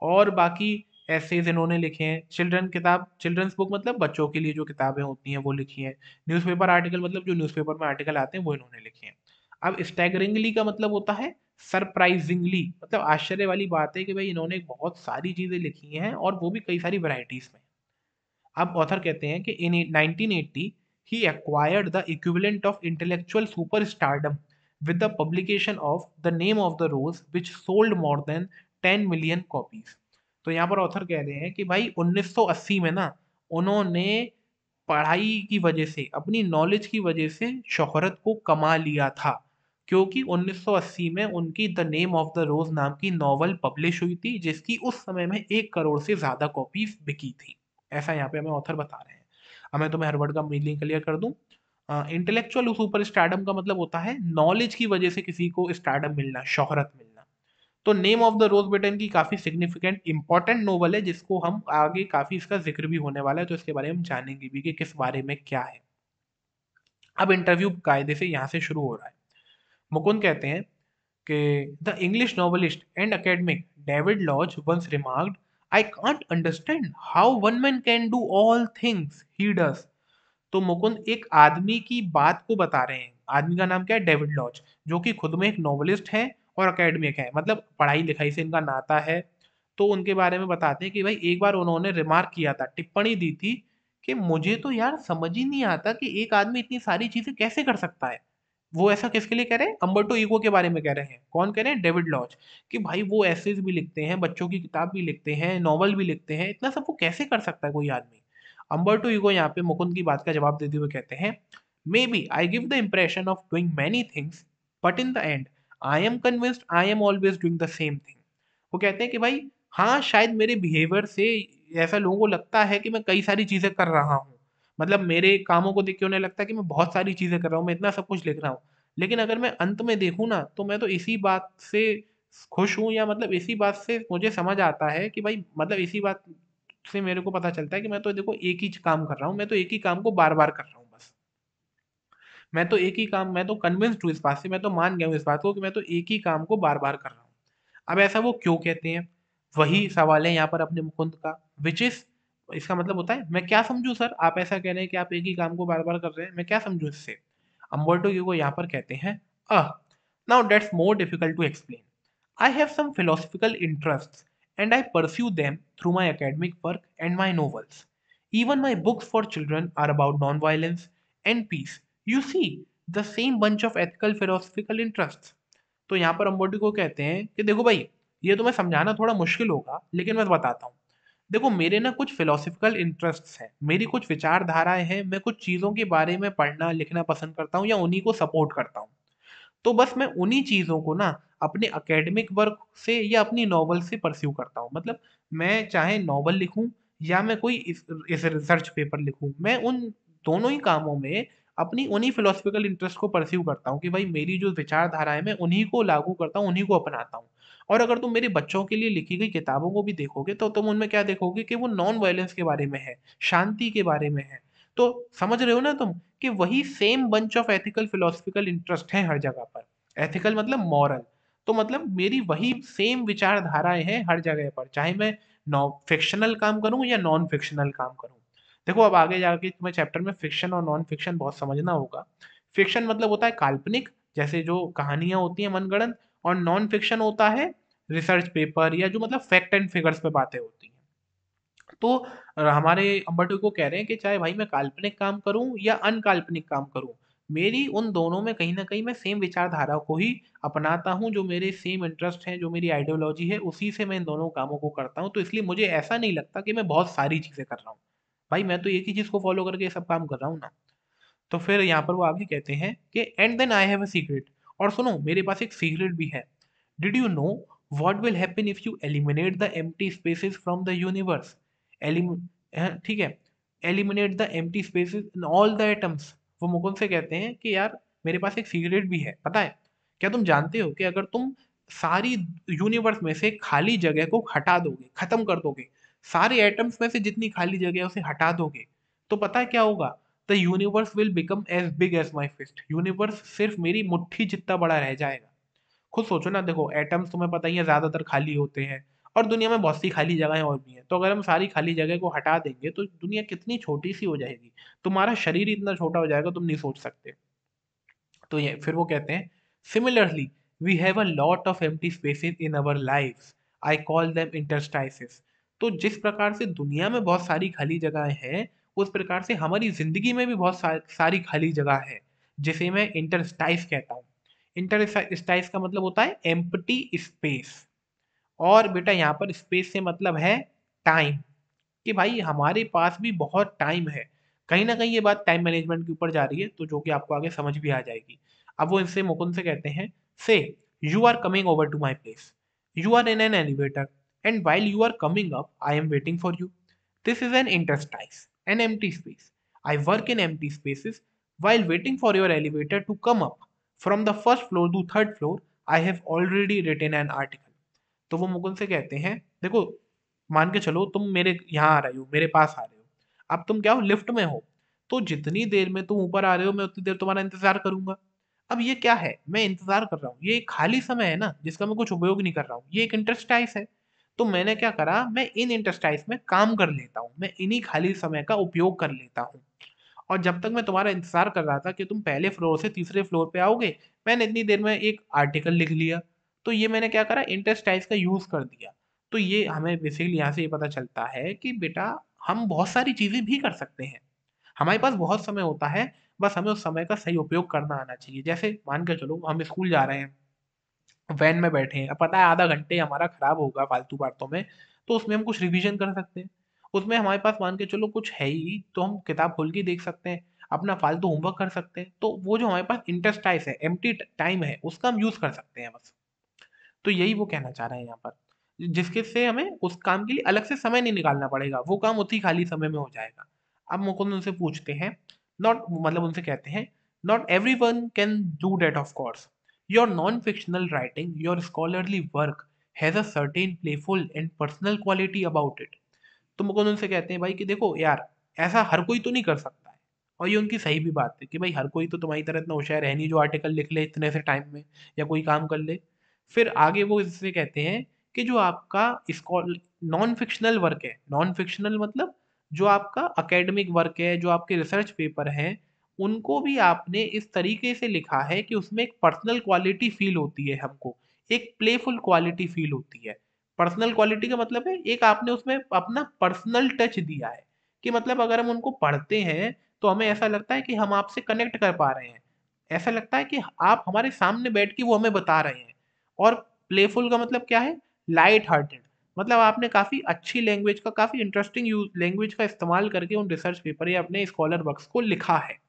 और बाकी एसेज इन्होंने लिखे हैं। चिल्ड्रन किताब, चिल्ड्रंस बुक मतलब बच्चों के लिए जो किताबें होती हैं वो लिखी हैं। न्यूज़पेपर आर्टिकल मतलब जो न्यूज़पेपर में आर्टिकल आते हैं वो इन्होंने लिखे हैं। अब स्टैगरिंगली का मतलब होता है सरप्राइजिंगली, मतलब आश्चर्य वाली बात है कि भाई इन्होंने बहुत सारी चीजें लिखी हैं और वो भी कई सारी वैरायटीज में। अब ऑथर कहते हैं कि इन 1980 he acquired the equivalent of intellectual superstardom with the publication of The Name of the Rose, which sold more than 10 million copies. तो यहाँ पर ऑथर कह रहे हैं कि भाई 1980 में ना उन्होंने पढ़ाई की वजह से, अपनी नॉलेज की वजह से शोहरत को कमा लिया था, क्योंकि 1980 में उनकी द नेम ऑफ द रोज नाम की नॉवल पब्लिश हुई थी, जिसकी उस समय में 1 करोड़ से ज्यादा कॉपीज बिकी थी। ऐसा यहाँ पे हमें ऑथर बता रहे हैं। अब मैं तुम्हें हर वर्ड का मीनिंग क्लियर कर दूं। इंटेलेक्चुअल सुपर स्टारडम का मतलब होता है नॉलेज की वजह से किसी को स्टारडम मिलना, शोहरत मिलना। तो नेम ऑफ द रोज बेटन की काफी सिग्निफिकेंट इंपॉर्टेंट नोवेल है, जिसको हम आगे काफी इसका जिक्र भी होने वाला है, तो इसके बारे में हम जानेंगे भी कि किस बारे में क्या है। अब इंटरव्यू कायदे से यहाँ से शुरू हो रहा है। मुकुंद कहते हैं कि the English novelist and academic David Lodge once remarked, I can't understand how one man can do all things he does. तो मुकुंद एक आदमी की बात को बता रहे हैं। आदमी का नाम क्या है, डेविड लॉज, जो कि खुद में एक नॉवलिस्ट है और अकेडमिक है, मतलब पढ़ाई लिखाई से इनका नाता है। तो उनके बारे में बताते हैं कि भाई एक बार उन्होंने रिमार्क किया था, टिप्पणी दी थी कि मुझे तो यार समझ ही नहीं आता कि एक आदमी इतनी सारी चीजें कैसे कर सकता है। वो ऐसा किसके लिए कह रहे हैं, अम्बर्टो इको के बारे में कह रहे हैं। कौन कह रहे हैं, डेविड लॉज। कि भाई वो एसेज भी लिखते हैं, बच्चों की किताब भी लिखते हैं, नॉवल भी लिखते हैं, इतना सब वो कैसे कर सकता है कोई आदमी। अम्बर्टो इको यहाँ पे मुकुंद की बात का जवाब देते हुए कहते हैं, maybe I give the impression of doing many things, but in the end I am convinced I am always doing the same thing. वो कहते हैं कि भाई हाँ, शायद मेरे बिहेवियर से ऐसा लोगों को लगता है कि मैं कई सारी चीज़ें कर रहा हूँ। मतलब मेरे कामों को देख के उन्हें लगता है कि मैं बहुत सारी चीज़ें कर रहा हूँ, मैं इतना सब कुछ लिख रहा हूँ। लेकिन अगर मैं अंत में देखूँ ना, तो मैं तो इसी बात से खुश हूँ, या मतलब इसी बात से मुझे समझ आता है कि भाई मतलब इसी बात से मेरे को पता चलता है कि मैं तो देखो एक ही काम कर रहा हूँ, मैं तो एक ही काम को बार-बार कर रहा हूँ बस। मैं तो एक ही काम मैं तो कन्विंस्ड हूँ इस बात से, मैं तो मान गया हूँ इस बात को कि मैं तो एक ही काम को बार-बार कर रहा हूँ। अब ऐसा वो क्यों कहते हैं? वही सवाल है यहाँ पर अपने मुकुंद का, व्हिच इज़ इसका मतलब होता है मैं क्या समझूँ सर? आप ऐसा कह रहे हैं कि आप एक ही काम को बार-बार कर रहे हैं, मैं क्या समझूँ इससे? अम्बर्टो ईको यहाँ पर कहते हैं, now that's more difficult to explain. I have some philosophical interests and I pursue them through my academic work and my novels. Even my books for children are about nonviolence and peace. You see, the same bunch of ethical philosophical interests. तो यहाँ पर अम्बोटी को कहते हैं कि देखो भाई, ये तुम्हें समझाना थोड़ा मुश्किल होगा, लेकिन मैं बताता हूँ। देखो मेरे ना कुछ फिलोसफिकल इंटरेस्ट्स हैं, मेरी कुछ विचारधाराएं हैं, मैं कुछ चीज़ों के बारे में पढ़ना लिखना पसंद करता हूँ या उन्हीं को सपोर्ट करता हूँ। तो बस मैं उन्हीं चीज़ों को ना अपने एकेडमिक वर्क से या अपनी नॉवल से परस्यू करता हूँ। मतलब मैं चाहे नॉवल लिखूँ या मैं कोई इस रिसर्च पेपर लिखूँ, मैं उन दोनों ही कामों में अपनी उन्हीं फिलोसफिकल इंटरेस्ट को परस्यू करता हूँ कि भाई मेरी जो विचारधारा है मैं उन्हीं को लागू करता हूँ, उन्हीं को अपनाता हूँ। और अगर तुम मेरे बच्चों के लिए लिखी गई किताबों को भी देखोगे तो तुम उनमें क्या देखोगे कि वो नॉन वायलेंस के बारे में है, शांति के बारे में है। तो समझ रहे हो ना तुम कि वही same bunch of ethical philosophical interest है हर जगह पर। एथिकल मतलब मॉरल। तो मतलब मेरी वही सेम विचारधाराएँ हैं हर जगह पर, चाहे मैं नॉ फ़िक्शनल काम करूँ या नॉन फ़िक्शनल काम करूँ। देखो अब आगे जाके तुम्हें चैप्टर में फ़िक्शन और नॉन फ़िक्शन बहुत समझना होगा। फ़िक्शन मतलब होता है काल्पनिक, जैसे जो कहानियाँ होती हैं मनगढ़ंत, और नॉन फ़िक्शन होता है रिसर्च पेपर या जो मतलब फैक्ट एंड फिगर्स पे बातें होती हैं। तो हमारे अम्बर्टो को कह रहे हैं कि चाहे भाई मैं काल्पनिक काम करूं या अनकाल्पनिक काम करूं, मेरी उन दोनों में कहीं ना कहीं मैं सेम विचारधारा को ही अपनाता हूं, जो मेरे सेम इंटरेस्ट हैं, जो मेरी आइडियोलॉजी है, उसी से मैं इन दोनों कामों को करता हूं। तो इसलिए मुझे ऐसा नहीं लगता कि मैं बहुत सारी चीज़ें कर रहा हूँ। भाई मैं तो एक ही चीज़ को फॉलो करके ये सब काम कर रहा हूँ ना। तो फिर यहाँ पर वो आगे कहते हैं कि and then I have a secret, और सुनो मेरे पास एक सीक्रेट भी है। Did you know what will happen if you eliminate the empty spaces from the universe? Elim ठीक है, eliminate the empty spaces in all the atoms. वो मुकुंद से कहते हैं कि यार मेरे पास एक सीक्रेट भी है, पता है? क्या तुम जानते हो कि अगर तुम सारी यूनिवर्स में से खाली जगह को हटा दोगे, खत्म कर दोगे, सारे एटम्स में से जितनी खाली जगह है उसे हटा दोगे, तो पता है क्या होगा? The universe will become as big as my fist. Universe सिर्फ मेरी मुट्ठी जितना बड़ा रह जाएगा। खुद सोचो ना, देखो एटम्स तुम्हें पता ही है ज्यादातर खाली होते हैं, और दुनिया में बहुत सी खाली जगहें और भी हैं। तो अगर हम सारी खाली जगह को हटा देंगे तो दुनिया कितनी छोटी सी हो जाएगी। तुम्हारा शरीर इतना छोटा हो जाएगा, तुम नहीं सोच सकते। तो ये फिर वो कहते हैं, similarly we have a lot of empty spaces in our lives, I call them interstices. तो जिस प्रकार से दुनिया में बहुत सारी खाली जगहें हैं, उस प्रकार से हमारी जिंदगी में भी बहुत सारी खाली जगह है, जिसे मैं इंटरस्टाइस कहता हूँ। इंटरस्टाइस का मतलब होता है एम्प्टी स्पेस। और बेटा यहाँ पर स्पेस से मतलब है टाइम, कि भाई हमारे पास भी बहुत टाइम है। कहीं न कहीं ये बात टाइम मैनेजमेंट के ऊपर जा रही है, तो जो कि आपको आगे समझ भी आ जाएगी। अब वो इनसे मुकुंद से कहते हैं, say you are coming over to my place. You are in an elevator and while you are coming up I am waiting for you. This is an interstice, an empty space. I work in empty spaces while waiting for your elevator to come up. From the first floor to third floor, I have already written an article. तो वो मुकुंद से कहते हैं, देखो मान के चलो तुम मेरे यहाँ आ रहे हो, मेरे पास आ रहे हो। अब तुम क्या हो, लिफ्ट में हो। तो जितनी देर में तुम ऊपर आ रहे हो मैं उतनी देर तुम्हारा इंतजार करूंगा। अब ये क्या है, मैं इंतजार कर रहा हूँ, ये एक खाली समय है ना जिसका मैं कुछ उपयोग नहीं कर रहा हूँ, ये एक इंटरस्टाइस है। तो मैंने क्या करा, मैं इन इंटरस्टाइस में काम कर लेता हूँ, मैं इन्हीं खाली समय का उपयोग कर लेता हूँ। और जब तक मैं तुम्हारा इंतजार कर रहा था कि तुम पहले फ्लोर से तीसरे फ्लोर पे आओगे, मैंने इतनी देर में एक आर्टिकल लिख लिया। तो ये मैंने क्या करा, इंटरस्टाइज का यूज कर दिया। तो ये हमें बेसिकली यहाँ से ये पता चलता है कि बेटा हम बहुत सारी चीजें भी कर सकते हैं, हमारे पास बहुत समय होता है, बस हमें उस समय का सही उपयोग करना आना चाहिए। जैसे मान के चलो हम स्कूल जा रहे हैं, वैन में बैठे हैं, अब पता है आधा घंटे हमारा खराब होगा फालतू बातों में, तो उसमें हम कुछ रिवीजन कर सकते हैं। उसमें हमारे पास मान के चलो कुछ है ही, तो हम किताब खोल के देख सकते हैं, अपना फालतू होमवर्क कर सकते हैं। तो वो जो हमारे पास इंटरस्टाइस है, एम्प्टी टाइम है, उसका हम यूज कर सकते हैं बस। तो यही वो कहना चाह रहे हैं यहाँ पर। जिसके से हमें उस काम के लिए अलग से समय नहीं निकालना पड़ेगा, वो काम उसी खाली समय में हो जाएगा। अब मुकुंद उनसे पूछते हैं, नॉट मतलब उनसे कहते हैं, not every one can do that of course, your non fictional writing, your scholarly work has a certain playful and personal quality about it. तो मुकुंद उनसे कहते हैं भाई कि देखो यार, ऐसा हर कोई तो नहीं कर सकता है। और ये उनकी सही भी बात है कि भाई हर कोई तो तुम्हारी तरह इतना होशियार है नहीं जो आर्टिकल लिख ले इतने से टाइम में या कोई काम कर ले। फिर आगे वो इससे कहते हैं कि जो आपका स्कॉल नॉन फिक्शनल वर्क है, नॉन फिक्शनल मतलब जो आपका एकेडमिक वर्क है, जो आपके रिसर्च पेपर हैं, उनको भी आपने इस तरीके से लिखा है कि उसमें एक पर्सनल क्वालिटी फील होती है हमको, एक प्लेफुल क्वालिटी फील होती है। पर्सनल क्वालिटी का मतलब है एक आपने उसमें अपना पर्सनल टच दिया है, कि मतलब अगर हम उनको पढ़ते हैं तो हमें ऐसा लगता है कि हम आपसे कनेक्ट कर पा रहे हैं, ऐसा लगता है कि आप हमारे सामने बैठ के वो हमें बता रहे हैं। और प्लेफुल का मतलब क्या है, लाइट हार्टेड, मतलब आपने काफ़ी अच्छी लैंग्वेज का, काफ़ी इंटरेस्टिंग यूज लैंग्वेज का इस्तेमाल करके उन रिसर्च पेपर या अपने स्कॉलर वर्क्स को लिखा है।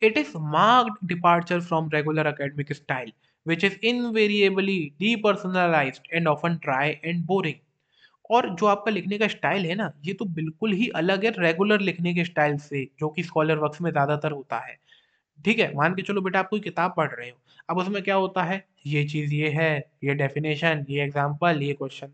It is marked departure from regular academic style, which is invariably depersonalized and often dry and boring. और जो आपका लिखने का स्टाइल है ना, ये तो बिल्कुल ही अलग है रेगुलर लिखने के स्टाइल से, जो कि स्कॉलर वर्क्स में ज़्यादातर होता है। ठीक है, मान के चलो बेटा आप कोई किताब पढ़ रहे हो, अब उसमें क्या होता है, ये चीज़ ये है, ये डेफिनेशन, ये एग्जाम्पल, ये क्वेश्चन।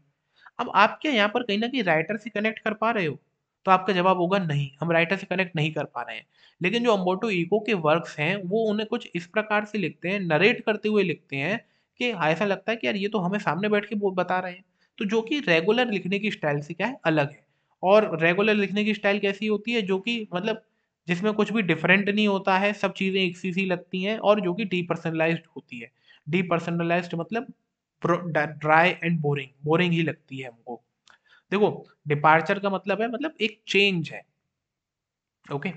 अब आप क्या यहाँ पर कहीं न कहीं राइटर से कनेक्ट कर पा रहे हो? तो आपका जवाब होगा नहीं, हम राइटर से कनेक्ट नहीं कर पा रहे हैं। लेकिन जो अम्बर्टो इको के वर्क्स हैं, वो उन्हें कुछ इस प्रकार से लिखते हैं, नरेट करते हुए लिखते हैं कि ऐसा लगता है कि यार ये तो हमें सामने बैठ के वो बता रहे हैं। तो जो कि रेगुलर लिखने की स्टाइल से क्या है, अलग है। और रेगुलर लिखने की स्टाइल कैसी होती है, जो कि मतलब जिसमें कुछ भी डिफरेंट नहीं होता है, सब चीज़ें एक सी लगती हैं, और जो कि डीपर्सनलाइज़्ड होती है। डीपर्सनलाइज़्ड मतलब ड्राई एंड बोरिंग, बोरिंग ही लगती है हमको। देखो, डिपार्चर का मतलब है, मतलब एक चेंज है। ओके,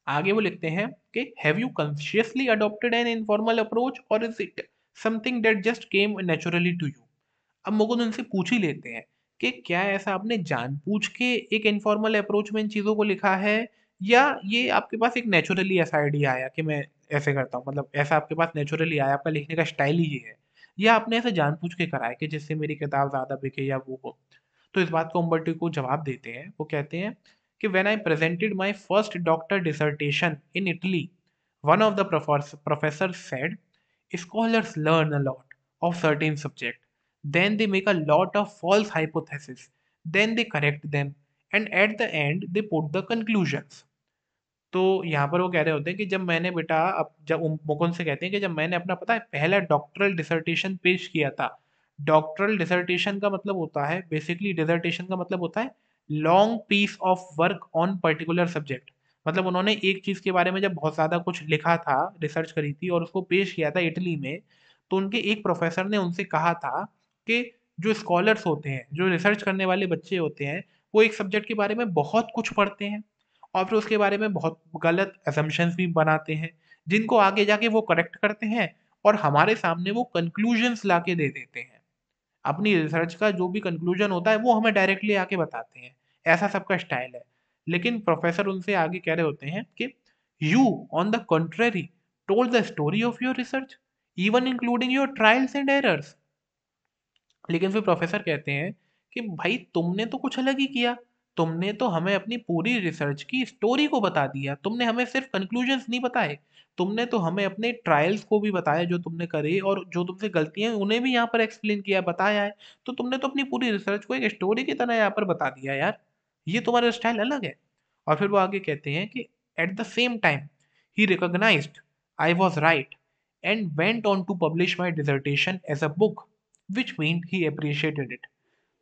आगे वो लिखते हैं कि have you consciously adopted an informal approach और is it something that just came naturally to you. अब मुकुंद उनसे पूछ ही लेते हैं कि क्या ऐसा आपने जानबूझ के एक इनफॉर्मल अप्रोच में इन चीज़ों को लिखा है, या ये आपके पास एक नेचुरली ऐसा आइडिया आया कि मैं ऐसे करता हूँ, मतलब ऐसा आपके पास नेचुरली आया, आपका लिखने का स्टाइल ही ये है, या आपने ऐसे जानबूझ के करा है कि जिससे मेरी किताब ज़्यादा बिके या वो हो। तो इस बात को उम्बर्टो को जवाब देते हैं, वो कहते हैं कि when I presented my first doctor dissertation in Italy, one of the professor said, scholars learn a lot of certain subject, then they make a lot of false hypotheses, then they correct them, and at the end they put the conclusions. तो यहाँ पर वो कह रहे होते हैं कि जब मैंने बेटा, अब जब मुकुंद से कहते हैं कि जब मैंने अपना पता है पहला डॉक्टरल डिसर्टेशन पेश किया था। डॉक्टरल डिसर्टेशन का मतलब होता है, बेसिकली डिसर्टेशन का मतलब होता है long piece of work on particular subject. मतलब उन्होंने एक चीज़ के बारे में जब बहुत ज़्यादा कुछ लिखा था, रिसर्च करी थी और उसको पेश किया था इटली में, तो उनके एक प्रोफेसर ने उनसे कहा था कि जो स्कॉलर्स होते हैं, जो रिसर्च करने वाले बच्चे होते हैं, वो एक सब्जेक्ट के बारे में बहुत कुछ पढ़ते हैं और फिर उसके बारे में बहुत गलत असम्पशन्स भी बनाते हैं, जिनको आगे जाके वो करेक्ट करते हैं और हमारे सामने वो कंक्लूजन्स लाके दे देते हैं। अपनी रिसर्च का जो भी कंक्लूजन होता है, वो हमें डायरेक्टली आके बताते हैं। ऐसा सबका स्टाइल है। लेकिन प्रोफ़ेसर उनसे आगे कह रहे होते हैं कि you on the country told the story of your research, even including your trials and errors. लेकिन फिर प्रोफेसर कहते हैं कि भाई तुमने तो कुछ अलग ही किया, तुमने तो हमें अपनी पूरी रिसर्च की स्टोरी को बता दिया, तुमने हमें सिर्फ कंक्लूजन्स नहीं बताए, तुमने तो हमें अपने ट्रायल्स को भी बताया जो तुमने करे, और जो तुमसे गलतियां हैं, उन्हें भी यहाँ पर एक्सप्लेन किया, बताया है। तो तुमने तो अपनी पूरी रिसर्च को एक स्टोरी की तरह यहाँ पर बता दिया यार, ये तुम्हारा स्टाइल अलग है। और फिर वो आगे कहते हैं कि at the same time he recognised I was right and went on to publish my dissertation as a book which mean he appreciated it.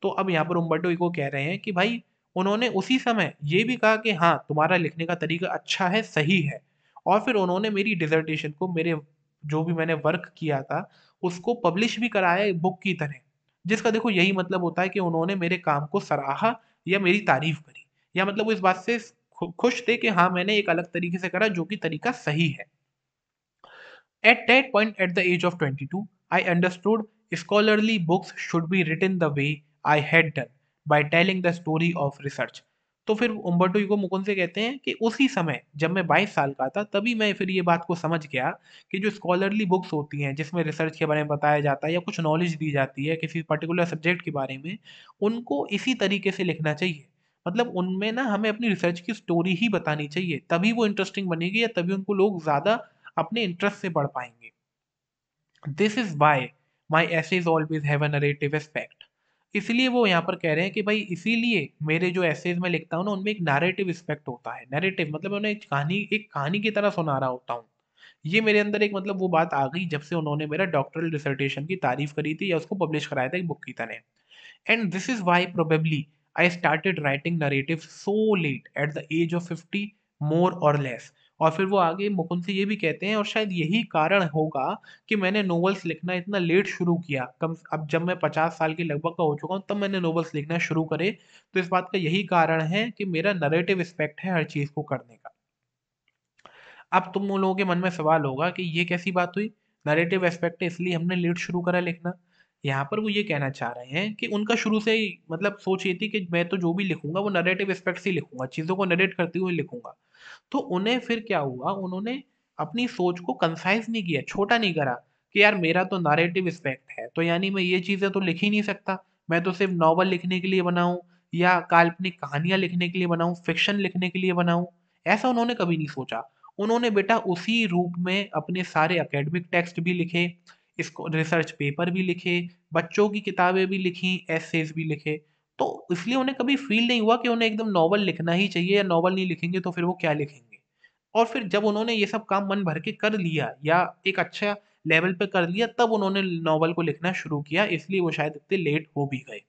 तो अब यहाँ पर उम्बर्टो इको कह रहे हैं कि भाई उन्होंने उसी समय ये भी कहा कि हाँ तुम्हारा लिखने का तरीका अच्छा है, सही है, और फिर उन्होंने मेरी डिसर्टेशन को, मेरे जो भी मैंने वर्क किया था, उसको पब्लिश भी कराया एक बुक की तरह, जिसका देखो यही मतलब होता है कि उन्होंने मेरे काम को सराहा या मेरी तारीफ करी, या मतलब वो इस बात से खुश थे कि हाँ मैंने एक अलग तरीके से करा जो कि तरीका सही है। At that point, at the age of 22, I understood scholarly books should be written the way I had done, by telling the story of research. तो फिर उम्बर्टो इको मुकुंद कहते हैं कि उसी समय जब मैं 22 साल का था तभी मैं फिर ये बात को समझ गया कि जो स्कॉलरली बुक्स होती हैं जिसमें रिसर्च के बारे में बताया जाता है या कुछ नॉलेज दी जाती है किसी पर्टिकुलर सब्जेक्ट के बारे में, उनको इसी तरीके से लिखना चाहिए। मतलब उनमें ना हमें अपनी रिसर्च की स्टोरी ही बतानी चाहिए, तभी वो इंटरेस्टिंग बनेगी या तभी उनको लोग ज़्यादा अपने इंटरेस्ट से पढ़ पाएँगे। This is why my essays always have a narrative aspect. इसलिए वो यहाँ पर कह रहे हैं कि भाई इसीलिए मेरे जो एसेज में लिखता हूँ ना उनमें एक नैरेटिव एस्पेक्ट होता है। नैरेटिव मतलब मैं उन्हें एक कहानी की तरह सुना रहा होता हूँ। ये मेरे अंदर एक मतलब वो बात आ गई जब से उन्होंने मेरा डॉक्टरल डिसर्टेशन की तारीफ करी थी या उसको पब्लिश कराया था एक बुक की तरह। And this is why probably I started writing narratives so late at the age of 50 more or less। और फिर वो आगे मुकुंद से ये भी कहते हैं और शायद यही कारण होगा कि मैंने नॉवेल्स लिखना इतना लेट शुरू किया। कम अब जब मैं 50 साल के लगभग का हो चुका हूँ तब मैंने नॉवेल्स लिखना शुरू करे। तो इस बात का यही कारण है कि मेरा नैरेटिव एस्पेक्ट है हर चीज़ को करने का। अब तुम लोगों के मन में सवाल होगा कि ये कैसी बात हुई? नैरेटिव एस्पेक्ट है इसलिए हमने लेट शुरू करा लिखना। यहाँ पर वो ये कहना चाह रहे हैं कि उनका शुरू से ही मतलब सोच ये थी कि मैं तो जो भी लिखूँगा वो नैरेटिव एस्पेक्ट से ही लिखूँगा, चीज़ों को नरेट करते हुए लिखूँगा। तो उन्हें फिर क्या हुआ, उन्होंने अपनी सोच को कंसाइज़ नहीं किया, छोटा नहीं करा कि यार मेरा तो नैरेटिव एस्पेक्ट है, तो यानी मैं ये चीज़ें तो लिख ही नहीं सकता। मैं तो सिर्फ़ नॉवल लिखने के लिए बना हूँ या काल्पनिक कहानियाँ लिखने के लिए बना हूँ, फ़िक्शन लिखने के लिए बना हूँ। ऐसा उन्होंने कभी नहीं सोचा। उन्होंने बेटा उसी रूप में अपने सारे एकेडमिक टेक्स्ट भी लिखे, इसको रिसर्च पेपर भी लिखे, बच्चों की किताबें भी लिखी, एसेज़ भी लिखे। तो इसलिए उन्हें कभी फ़ील नहीं हुआ कि उन्हें एकदम नॉवल लिखना ही चाहिए या नॉवल नहीं लिखेंगे तो फिर वो क्या लिखेंगे। और फिर जब उन्होंने ये सब काम मन भर के कर लिया या एक अच्छा लेवल पे कर लिया तब उन्होंने नॉवल को लिखना शुरू किया, इसलिए वो शायद इतने लेट हो भी गए।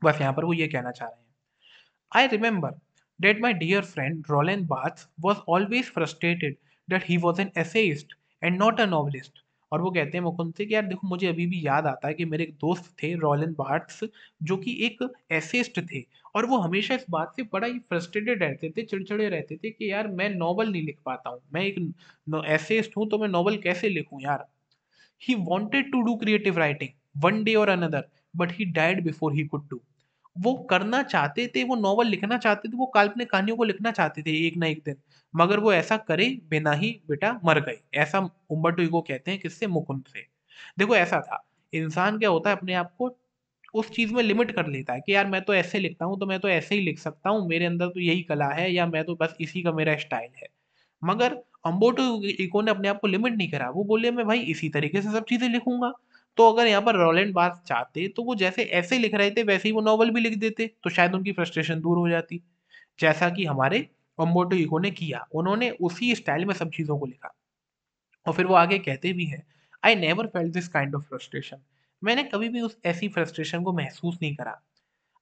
बस यहाँ पर वो ये कहना चाह रहे हैं। I remember that my dear friend Roland Barthes was always frustrated that he was an essayist and not a novelist। और वो कहते हैं मुकुंद से कि यार देखो मुझे अभी भी याद आता है कि मेरे एक दोस्त थे रोलन बार्ट्स जो कि एक एसेइस्ट थे और वो हमेशा इस बात से बड़ा ही फ्रस्ट्रेटेड रहते थे, चिड़चिड़े रहते थे कि यार मैं नॉवल नहीं लिख पाता हूँ, मैं एक एसेइस्ट हूँ तो मैं नॉवल कैसे लिखूँ यार। He wanted to do creative writing one day or another, but he died before he could do। वो करना चाहते थे, वो नॉवल लिखना चाहते थे, वो काल्पनिक कहानियों को लिखना चाहते थे एक ना एक दिन, मगर वो ऐसा करे बिना ही बेटा मर गए। ऐसा उम्बर्टो इको कहते हैं किससे? मुकुंद से। देखो ऐसा था, इंसान क्या होता है अपने आप को उस चीज़ में लिमिट कर लेता है कि यार मैं तो ऐसे लिखता हूँ, तो मैं तो ऐसे ही लिख सकता हूँ, मेरे अंदर तो यही कला है या मैं तो बस इसी का मेरा स्टाइल है। मगर अम्बोटो इको ने अपने आप को लिमिट नहीं करा, वो बोले मैं भाई इसी तरीके से सब चीज़ें लिखूँगा। तो अगर यहाँ पर रोलैंड बार्थ चाहते तो वो जैसे ऐसे लिख रहे थे वैसे ही वो नॉवल भी लिख देते, तो शायद उनकी फ्रस्ट्रेशन दूर हो जाती। जैसा कि हमारे अम्बोटो इको ने किया, उन्होंने उसी स्टाइल में सब चीज़ों को लिखा। और फिर वो आगे कहते भी हैं, I never felt this kind of frustration. मैंने कभी भी उस ऐसी फ्रस्ट्रेशन को महसूस नहीं करा।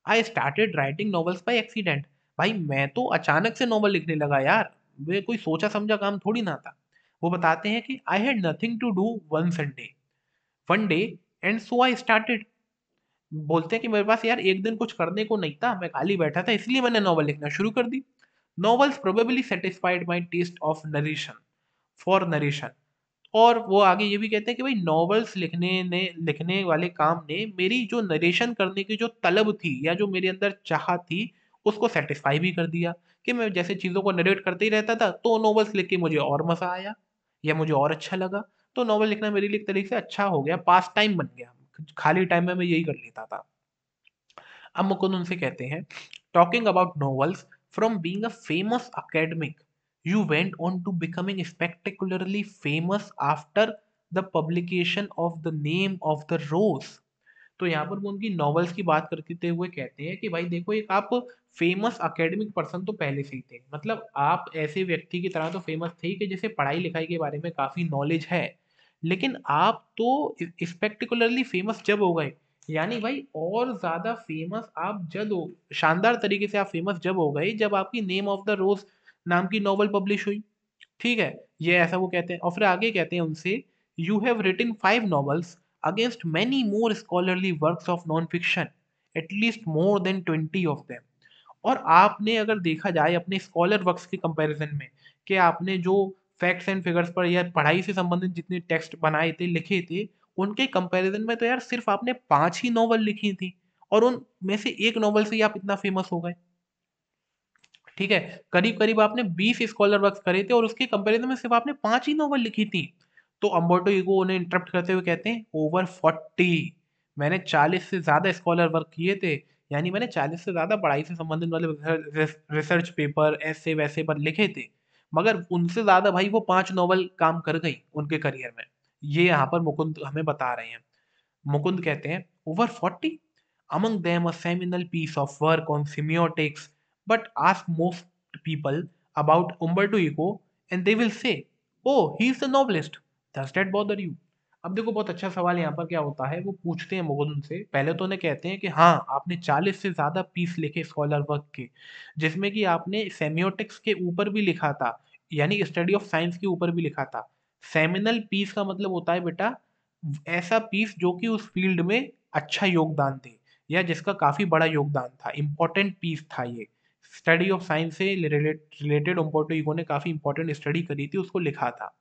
I started writing novels by accident. भाई मैं तो अचानक से नॉवल लिखने लगा यार, वे कोई सोचा समझा काम थोड़ी ना था। वो बताते हैं कि I had nothing to do one day and so I started. बोलते हैं कि मेरे पास यार एक दिन कुछ करने को नहीं था, मैं खाली बैठा था इसलिए मैंने नॉवल लिखना शुरू कर दी। Novels probably satisfied my taste of narration for narration. और वो आगे ये भी कहते हैं कि भाई नॉवेल्स लिखने वाले काम ने मेरी जो नरेशन करने की जो तलब थी या जो मेरे अंदर चाह थी उसको सेटिस्फाई भी कर दिया कि मैं जैसे चीज़ों को नरेट करते ही रहता था तो नॉवेल्स लिख के मुझे और मज़ा आया या मुझे और अच्छा लगा। तो नॉवेल लिखना मेरे लिए एक तरीके से अच्छा हो गया, पास टाइम बन गया। खाली टाइम में मैं यही कर लेता था। अब मुकुंद उनसे कहते हैं, talking about novels from being a famous academic you went on to becoming spectacularly famous after the publication of the name of the rose। तो यहाँ पर वो उनकी नॉवेल्स की बात करते हुए कहते हैं कि भाई देखो एक आप फेमस एकेडमिक पर्सन तो पहले से ही थे, मतलब आप ऐसे व्यक्ति की तरह तो फेमस थे ही कि जैसे पढ़ाई लिखाई के बारे में काफी नॉलेज है, लेकिन आप तो स्पेक्टिकुलरली फेमस जब हो गए, यानी भाई और ज्यादा फेमस आप जब हो, शानदार तरीके से आप फेमस जब हो गए जब आपकी नेम ऑफ द रोज नाम की नॉवल पब्लिश हुई। ठीक है, ये ऐसा वो कहते हैं और फिर आगे कहते हैं उनसे, you have written 5 novels against many more scholarly works of non-fiction, at least more than 20 of them। और आपने अगर देखा जाए अपने स्कॉलर वर्क्स के कंपैरिजन में कि आपने जो फैक्ट्स एंड फिगर्स पर या पढ़ाई से संबंधित जितने टेक्स्ट बनाए थे लिखे थे उनके कंपैरिजन में तो यार सिर्फ आपने 5 ही नॉवल लिखी थी और उन में से एक नॉवल से ही आप इतना फेमस हो गए। ठीक है, करीब करीब आपने 20 स्कॉलर वर्क करे थे और उसके कंपैरिजन में सिर्फ आपने 5 ही नॉवल लिखी थी। तो अम्बर्टो इको उन्हें इंटरप्ट करते हुए कहते हैं ओवर 40, मैंने 40 से ज्यादा स्कॉलर वर्क किए थे, यानी मैंने 40 से ज्यादा पढ़ाई से संबंधित वाले रिसर्च पेपर ऐसे वैसे पर लिखे थे, मगर उनसे ज्यादा भाई वो 5 नॉवल काम कर गई उनके करियर में। ये यहाँ पर मुकुंद हमें बता रहे हैं। मुकुंद कहते हैं over 40, among them a seminal piece of work on semiotics, but ask most people about Umberto Eco and they will say, oh, he's a novelist, does that bother you? अब देखो बहुत अच्छा सवाल यहाँ पर क्या होता है, वो पूछते हैं मुकुंद उनसे, पहले तो उन्हें कहते हैं कि हाँ आपने 40 से ज्यादा पीस लिखे स्कॉलर वर्क के, जिसमें कि आपने सेमियोटिक्स के ऊपर भी लिखा था, यानी स्टडी ऑफ साइंस के ऊपर भी लिखा था। सेमिनल पीस का मतलब होता है बेटा ऐसा पीस जो कि उस फील्ड में अच्छा योगदान दे, या जिसका काफी बड़ा योगदान था, इंपॉर्टेंट पीस था ये। स्टडी ऑफ साइंस से रिलेटेड उम्बर्टो इको ने काफी इंपॉर्टेंट स्टडी करी थी, उसको लिखा था।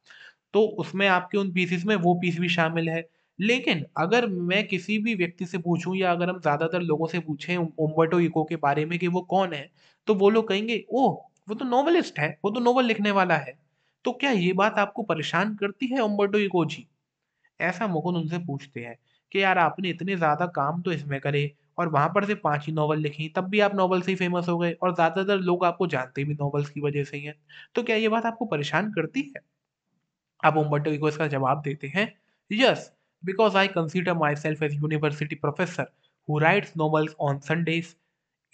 तो उसमें आपके उन पीसेस में वो पीस भी शामिल है। लेकिन अगर मैं किसी भी व्यक्ति से पूछूं या अगर हम ज्यादातर लोगों से पूछें उम्बर्टो इको के बारे में कि वो कौन है, तो वो लोग कहेंगे ओह वो तो नॉवेलिस्ट है, वो तो नॉवल लिखने वाला है। तो क्या ये बात आपको परेशान करती है उम्बर्टो इको जी? ऐसा मुकुंद उनसे पूछते हैं कि यार आपने इतने ज्यादा काम तो इसमें करे और वहां पर से 5 ही नॉवल लिखी, तब भी आप नॉवल से ही फेमस हो गए और ज्यादातर लोग आपको जानते भी नॉवल्स की वजह से ही हैं। तो क्या ये बात आपको परेशान करती है? अब उम्बर्टो इको इसका जवाब देते हैं, yes, because I consider myself as university professor who writes novels on Sundays.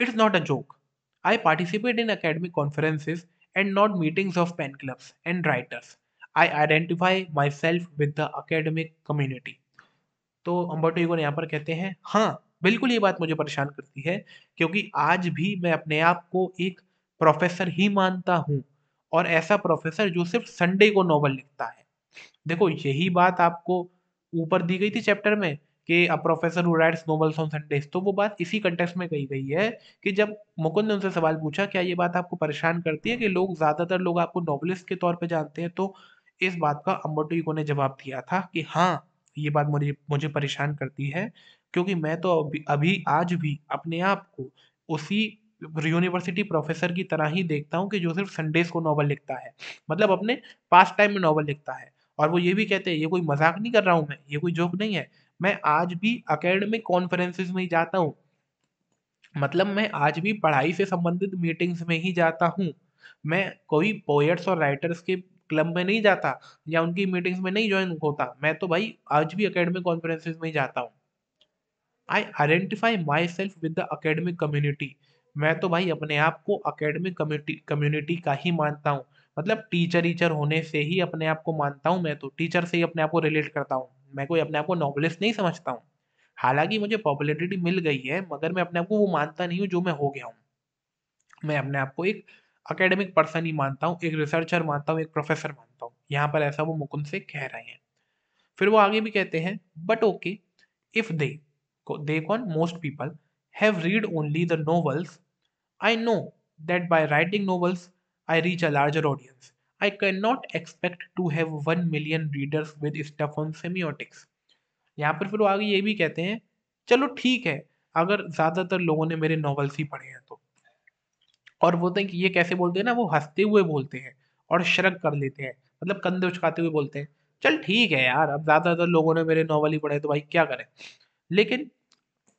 It's not a joke. I participate in academic conferences and not meetings of pen clubs and writers. I identify myself with the academic community. तो Umberto eco यहाँ पर कहते हैं हाँ बिल्कुल ये बात मुझे परेशान करती है, क्योंकि आज भी मैं अपने आप को एक प्रोफेसर ही मानता हूँ, और ऐसा प्रोफेसर जो सिर्फ संडे को नॉवल लिखता है। देखो यही बात आपको ऊपर दी गई थी चैप्टर में कि अ professor who writes novels on Sundays, तो वो बात इसी कंटेक्स्ट में कही गई है कि जब मुकुंद ने उनसे सवाल पूछा क्या ये बात आपको परेशान करती है कि लोग ज्यादातर लोग आपको नॉवलिस्ट के तौर पे जानते हैं, तो इस बात का अम्बर्टो इको ने जवाब दिया था कि हाँ ये बात मुझे मुझे परेशान करती है, क्योंकि मैं तो अभी अभी आज भी अपने आप को उसी यूनिवर्सिटी प्रोफेसर की तरह ही देखता हूँ कि जो सिर्फ संडेज को नॉवल लिखता है, मतलब अपने पास टाइम में नॉवल लिखता है। और वो ये भी कहते हैं ये कोई मजाक नहीं कर रहा हूँ मैं, ये कोई जोक नहीं है, मैं आज भी एकेडमिक कॉन्फ्रेंसेस में ही जाता हूँ, मतलब मैं आज भी पढ़ाई से संबंधित मीटिंग्स में ही जाता हूँ। मैं कोई पोएट्स और राइटर्स के क्लब में नहीं जाता या उनकी मीटिंग्स में नहीं ज्वाइन होता, मैं तो भाई आज भी एकेडमिक कॉन्फ्रेंसेस में ही जाता हूँ। आई identify my self with the academic community, मैं तो भाई अपने आप को अकेडमिक कम्युनिटी कम्युनिटी का ही मानता हूँ, मतलब टीचर टीचर होने से ही अपने आप को मानता हूँ, मैं तो टीचर से ही अपने आप को रिलेट करता हूँ, मैं कोई अपने आप को नॉवलिस्ट नहीं समझता हूँ। हालांकि मुझे पॉपुलैरिटी मिल गई है, मगर मैं अपने आप को वो मानता नहीं हूँ जो मैं हो गया हूँ। मैं अपने आप को एक अकेडमिक पर्सन ही मानता हूँ, एक रिसर्चर मानता हूँ, एक प्रोफेसर मानता हूँ। यहाँ पर ऐसा वो मुकुंद से कह रहे हैं। फिर वो आगे भी कहते हैं बट ओके इफ दे कौन most people have read only the novels, I know that by writing novels I reach a larger audience, I can not expect to have 1 million readers with stuff on semiotics. यहाँ पर फिर वो आगे ये भी कहते हैं चलो ठीक है, अगर ज्यादातर लोगों ने मेरे नॉवेल्स ही पढ़े हैं तो, और बोलते हैं कि ये कैसे बोलते हैं ना, वो हंसते हुए बोलते हैं और शरक कर लेते हैं, मतलब कंधे उचकाते हुए बोलते हैं चल ठीक है यार, अब ज्यादातर लोगों ने मेरे नॉवल ही पढ़े तो भाई क्या करें। लेकिन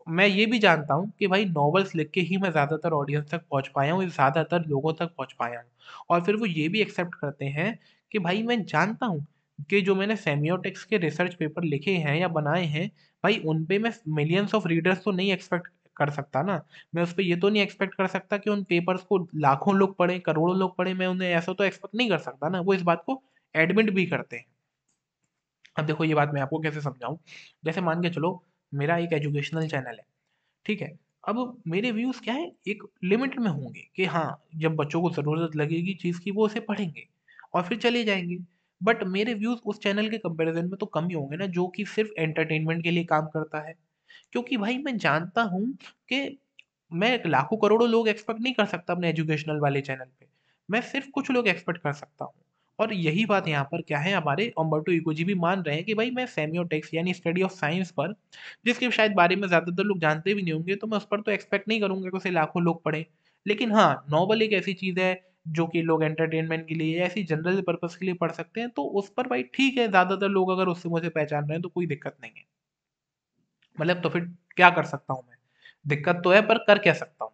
मैं ये भी जानता हूँ कि भाई नॉवेल्स लिख के ही मैं ज्यादातर ऑडियंस तक पहुंच पाया हूँ, ज्यादातर लोगों तक पहुंच पाया हूँ। और फिर वो ये भी एक्सेप्ट करते हैं कि भाई मैं जानता हूँ कि जो मैंने सेमियोटिक्स के रिसर्च पेपर लिखे हैं या बनाए हैं, भाई उन पे मैं मिलियंस ऑफ रीडर्स तो नहीं एक्सपेक्ट कर सकता ना। मैं उस पे ये तो नहीं एक्सपेक्ट कर सकता कि उन पेपर्स को लाखों लोग पढ़े, करोड़ों लोग पढ़े, मैं उन्हें ऐसा तो एक्सपेक्ट नहीं कर सकता ना। वो इस बात को एडमिट भी करते हैं। अब देखो ये बात मैं आपको कैसे समझाऊं, जैसे मान के चलो मेरा एक एजुकेशनल चैनल है, ठीक है। अब मेरे व्यूज क्या है, एक लिमिट में होंगे कि हाँ जब बच्चों को जरूरत लगेगी चीज की वो उसे पढ़ेंगे और फिर चले जाएंगे। बट मेरे व्यूज उस चैनल के कंपैरिजन में तो कम ही होंगे ना जो कि सिर्फ एंटरटेनमेंट के लिए काम करता है। क्योंकि भाई मैं जानता हूँ कि मैं लाखों करोड़ों लोग एक्सपेक्ट नहीं कर सकता अपने एजुकेशनल वाले चैनल पे, मैं सिर्फ कुछ लोग एक्सपेक्ट कर सकता हूँ। और यही बात यहाँ पर क्या है, हमारे अम्बर्टो इको जी भी मान रहे हैं कि भाई मैं सेमियोटेक्स यानी स्टडी ऑफ साइंस पर, जिसके शायद बारे में ज्यादातर लोग जानते भी नहीं होंगे, तो मैं उस पर तो एक्सपेक्ट नहीं करूंगा कि उसे लाखों लोग पढ़े। लेकिन हाँ, नॉवल एक ऐसी चीज़ है जो कि लोग एंटरटेनमेंट के लिए या ऐसी जनरल पर्पस के लिए पढ़ सकते हैं, तो उस पर भाई ठीक है, ज़्यादातर लोग अगर उससे मुझे पहचान रहे हैं तो कोई दिक्कत नहीं है। मतलब तो फिर क्या कर सकता हूँ मैं? दिक्कत तो है पर कर क्या सकता हूँ?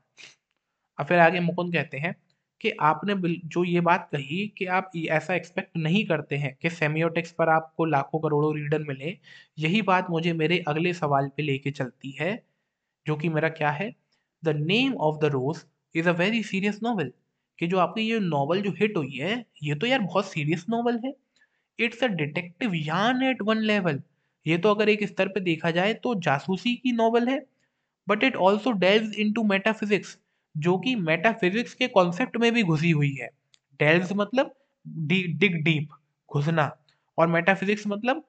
और फिर आगे मुकुंद कहते हैं कि आपने जो ये बात कही कि आप ऐसा एक्सपेक्ट नहीं करते हैं कि सेमियोटिक्स पर आपको लाखों करोड़ों रीडर मिले, यही बात मुझे मेरे अगले सवाल पे लेके चलती है, जो कि मेरा क्या है, the Name of the Rose is a very serious novel. कि जो आपकी ये नॉवल जो हिट हुई है, ये तो यार बहुत सीरियस नॉवल है। It's a detective yarn at one level. ये तो अगर एक स्तर पे देखा जाए तो जासूसी की नॉवल है, but it also delves into metaphysics, जो कि मेटाफिजिक्स के कॉन्सेप्ट में भी घुसी हुई है। डेल्व्स मतलब डिग डीप, घुसना, और मेटाफिजिक्स मतलब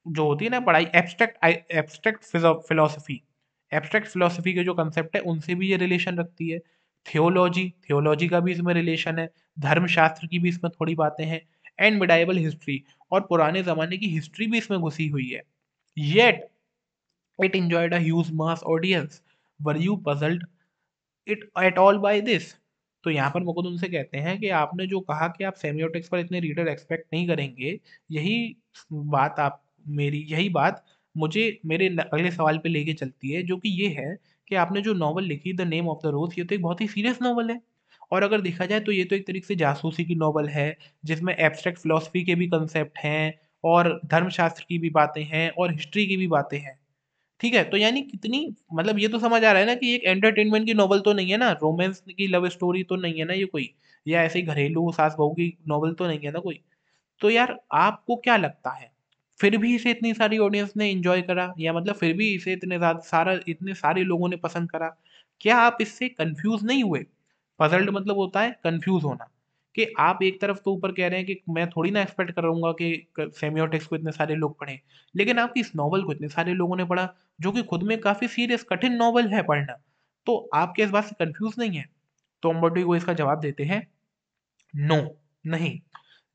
जो होती है ना पढ़ाई, abstract abstract philosophy, abstract philosophy के जो कंसेप्ट है उनसे भी ये रिलेशन रखती है। थियोलॉजी, थियोलॉजी का भी इसमें रिलेशन है। धर्मशास्त्र की भी इसमें थोड़ी बातें हैं। एंड मिडाइवल हिस्ट्री, और पुराने ज़माने की हिस्ट्री भी इसमें घुसी हुई है। Yet it enjoyed a huge mass audience. Were you puzzled it at all by this? तो यहाँ पर मुकुंद उनसे कहते हैं कि आपने जो कहा कि आप सेमियोटिक्स पर इतने रीडर एक्सपेक्ट नहीं करेंगे, यही यही बात मुझे मेरे अगले सवाल पे लेके चलती है, जो कि ये है कि आपने जो नॉवल लिखी द नेम ऑफ द रोज, ये तो एक बहुत ही सीरियस नॉवल है। और अगर देखा जाए तो ये तो एक तरीके से जासूसी की नॉवल है, जिसमें एब्स्ट्रैक्ट फिलोसफी के भी कंसेप्ट हैं, और धर्मशास्त्र की भी बातें हैं, और हिस्ट्री की भी बातें हैं। ठीक है, तो यानी कितनी, मतलब ये तो समझ आ रहा है ना कि एक एंटरटेनमेंट की नॉवल तो नहीं है ना, रोमांस की लव स्टोरी तो नहीं है ना ये कोई, या ऐसे ही घरेलू सास बहू की नॉवल तो नहीं है ना कोई। तो यार आपको क्या लगता है, फिर भी इसे इतनी सारी ऑडियंस ने एंजॉय करा, या मतलब फिर भी इसे इतने सारे लोगों ने पसंद करा? क्या आप इससे कंफ्यूज नहीं हुए? पजल्ड मतलब होता है कंफ्यूज होना, कि आप एक तरफ तो ऊपर कह रहे हैं कि मैं थोड़ी ना एक्सपेक्ट करूंगा कि सेमियोटिक्स को इतने सारे लोग पढ़ें, लेकिन आपकी इस नॉवल को इतने सारे लोगों ने पढ़ा, जो कि खुद में काफी सीरियस कठिन नॉवल है पढ़ना। तो आप क्या इस बात से कंफ्यूज नहीं है? तो अम्बर्टो को इसका जवाब देते हैं, नो, नहीं।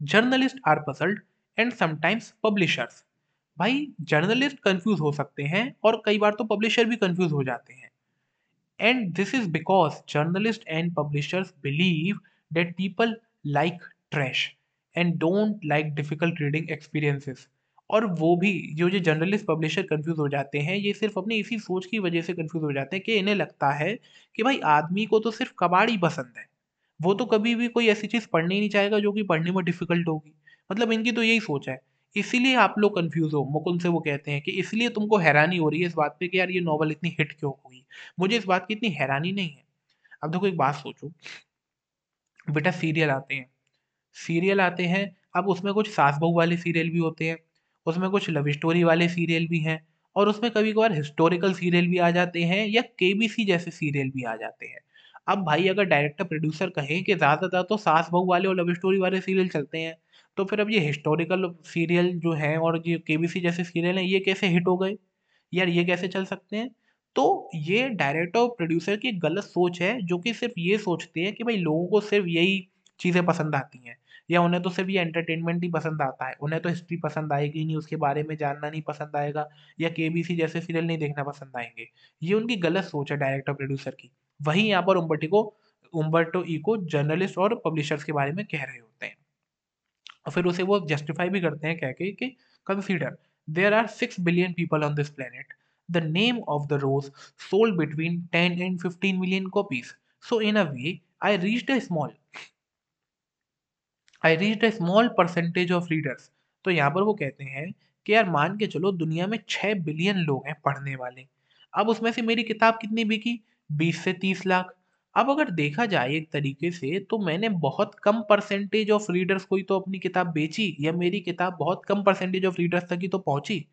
Journalist are puzzled and sometimes publishers. भाई जर्नलिस्ट कंफ्यूज हो सकते हैं, और कई बार तो पब्लिशर भी कंफ्यूज हो जाते हैं। And this is because journalists and publishers believe that people like trash and don't like difficult reading experiences. और वो भी जो जर्नलिस्ट पब्लिशर कंफ्यूज हो जाते हैं, ये सिर्फ अपनी इसी सोच की वजह से कंफ्यूज हो जाते हैं कि इन्हें लगता है कि भाई आदमी को तो सिर्फ कबाड़ी पसंद है, वो तो कभी भी कोई ऐसी चीज पढ़ने ही नहीं चाहेगा जो कि पढ़ने में डिफिकल्ट होगी। मतलब इनकी तो यही सोच है। इसीलिए आप लोग कंफ्यूज हो। मुकुंद से वो कहते हैं कि इसलिए तुमको हैरानी हो रही है इस बात पे कि यार ये नॉवल इतनी हिट क्यों हुई। मुझे इस बात की इतनी हैरानी नहीं है। अब देखो एक बात सोचो, बेटा सीरियल आते हैं, अब उसमें कुछ सास बहू वाले सीरियल भी होते हैं, उसमें कुछ लव स्टोरी वाले सीरियल भी हैं, और उसमें कभी कभार हिस्टोरिकल सीरियल भी आ जाते हैं, या केबीसी जैसे सीरियल भी आ जाते हैं। अब भाई अगर डायरेक्टर प्रोड्यूसर कहें कि ज़्यादातर तो सास बहू वाले और लव स्टोरी वाले सीरियल चलते हैं, तो फिर अब ये हिस्टोरिकल सीरियल जो हैं और ये केबीसी जैसे सीरियल हैं, ये कैसे हिट हो गए? यार ये कैसे चल सकते हैं? तो ये डायरेक्टर और प्रोड्यूसर की गलत सोच है, जो कि सिर्फ ये सोचते हैं कि भाई लोगों को सिर्फ यही चीज़ें पसंद आती हैं, या उन्हें तो सिर्फ ये एंटरटेनमेंट ही पसंद आता है, उन्हें तो हिस्ट्री पसंद आएगी ही नहीं, उसके बारे में जानना नहीं पसंद आएगा, या केबीसी जैसे सीरियल नहीं देखना पसंद आएंगे। ये उनकी गलत सोच है डायरेक्टर प्रोड्यूसर की। वहीं यहाँ पर उम्बर्टो इको जर्नलिस्ट और पब्लिशर्स के बारे में कह रहे होते हैं, और फिर उसे वो जस्टिफाई भी करते हैं कह के कि consider there are 6 billion people on this planet, the Name of the Rose sold between 10 and 15 million copies, so in a way I reached a small percentage of readers. तो यहाँ पर वो कहते हैं कि यार मान के चलो दुनिया में 6 बिलियन लोग हैं पढ़ने वाले, अब उसमें से मेरी किताब कितनी बिकी? 20 से 30 लाख। अब अगर देखा जाए एक तरीके से तो मैंने बहुत कम परसेंटेज ऑफ रीडर्स को ही तो अपनी किताब बेची, या मेरी किताब बहुत कम परसेंटेज ऑफ रीडर्स तक ही तो पहुंची।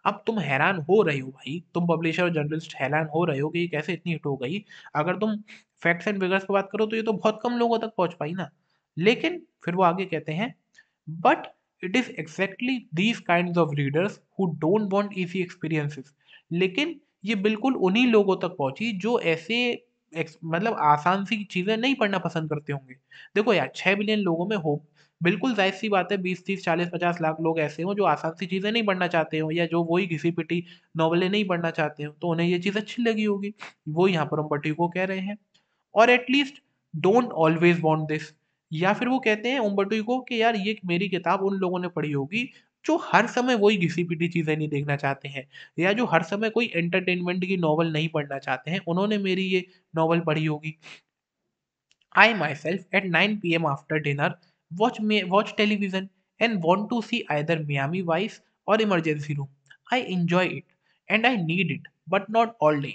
अब तुम हैरान हो रहे हो भाई, तुम पब्लिशर और जर्नलिस्ट हैरान हो रहे हो कि ये कैसे इतनी हिट हो गई। अगर तुम फैक्ट्स एंड फिगर्स पे बात करो तो ये तो बहुत कम लोगों तक पहुंच पाई ना। लेकिन फिर वो आगे कहते हैं, but it is exactly these kind of readers who don't want easy experiences. लेकिन ये बिल्कुल उन्हीं लोगों तक पहुंची जो ऐसे मतलब आसान सी चीजें नहीं पढ़ना पसंद करते होंगे। देखो यार 6 बिलियन लोगों में हो, बिल्कुल जाहिर सी बात है 20 30 40 50 लाख लोग ऐसे हो जो आसान सी चीजें नहीं पढ़ना चाहते हो, या जो वही घिसी पिटी नॉवेलें नहीं पढ़ना चाहते हो, तो उन्हें ये चीज अच्छी लगी होगी। वो यहाँ पर हम को कह रहे हैं। और at least don't always want this. या फिर वो कहते हैं उम्बर्टो इको कि यार ये मेरी किताब उन लोगों ने पढ़ी होगी जो हर समय वही घिसी-पिटी चीज़ें नहीं देखना चाहते हैं, या जो हर समय कोई एंटरटेनमेंट की नॉवल नहीं पढ़ना चाहते हैं, उन्होंने मेरी ये नॉवल पढ़ी होगी। I myself at 9 p.m. after dinner watch television and want to see either Miami Vice or Emergency Room. I enjoy it and I need it, but not all day.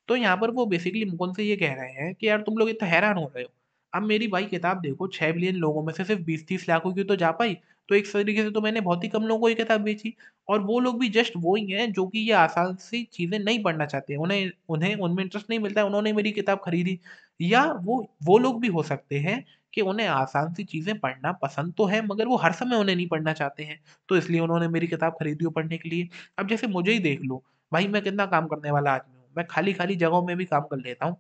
तो यहाँ पर वो बेसिकली मुकुंद से ये कह रहे हैं कि यार तुम लोग इतना हैरान हो रहे हो। अब मेरी भाई किताब देखो, 6 बिलियन लोगों में से सिर्फ 20-30 लाखों की तो जा पाई। तो एक तरीके से तो मैंने बहुत ही कम लोगों को ये किताब बेची, और वो लोग भी जस्ट वो ही हैं जो कि ये आसान सी चीज़ें नहीं पढ़ना चाहते हैं। उन्हें उन्हें उनमें इंटरेस्ट नहीं मिलता है, उन्होंने मेरी किताब खरीदी। या वो लोग भी हो सकते हैं कि उन्हें आसान सी चीज़ें पढ़ना पसंद तो है, मगर वो हर समय उन्हें नहीं पढ़ना चाहते हैं। तो इसलिए उन्होंने मेरी किताब खरीदी हो पढ़ने के लिए। अब जैसे मुझे ही देख लो, भाई मैं कितना काम करने वाला आदमी हूँ। मैं खाली-खाली जगहों में भी काम कर लेता हूँ।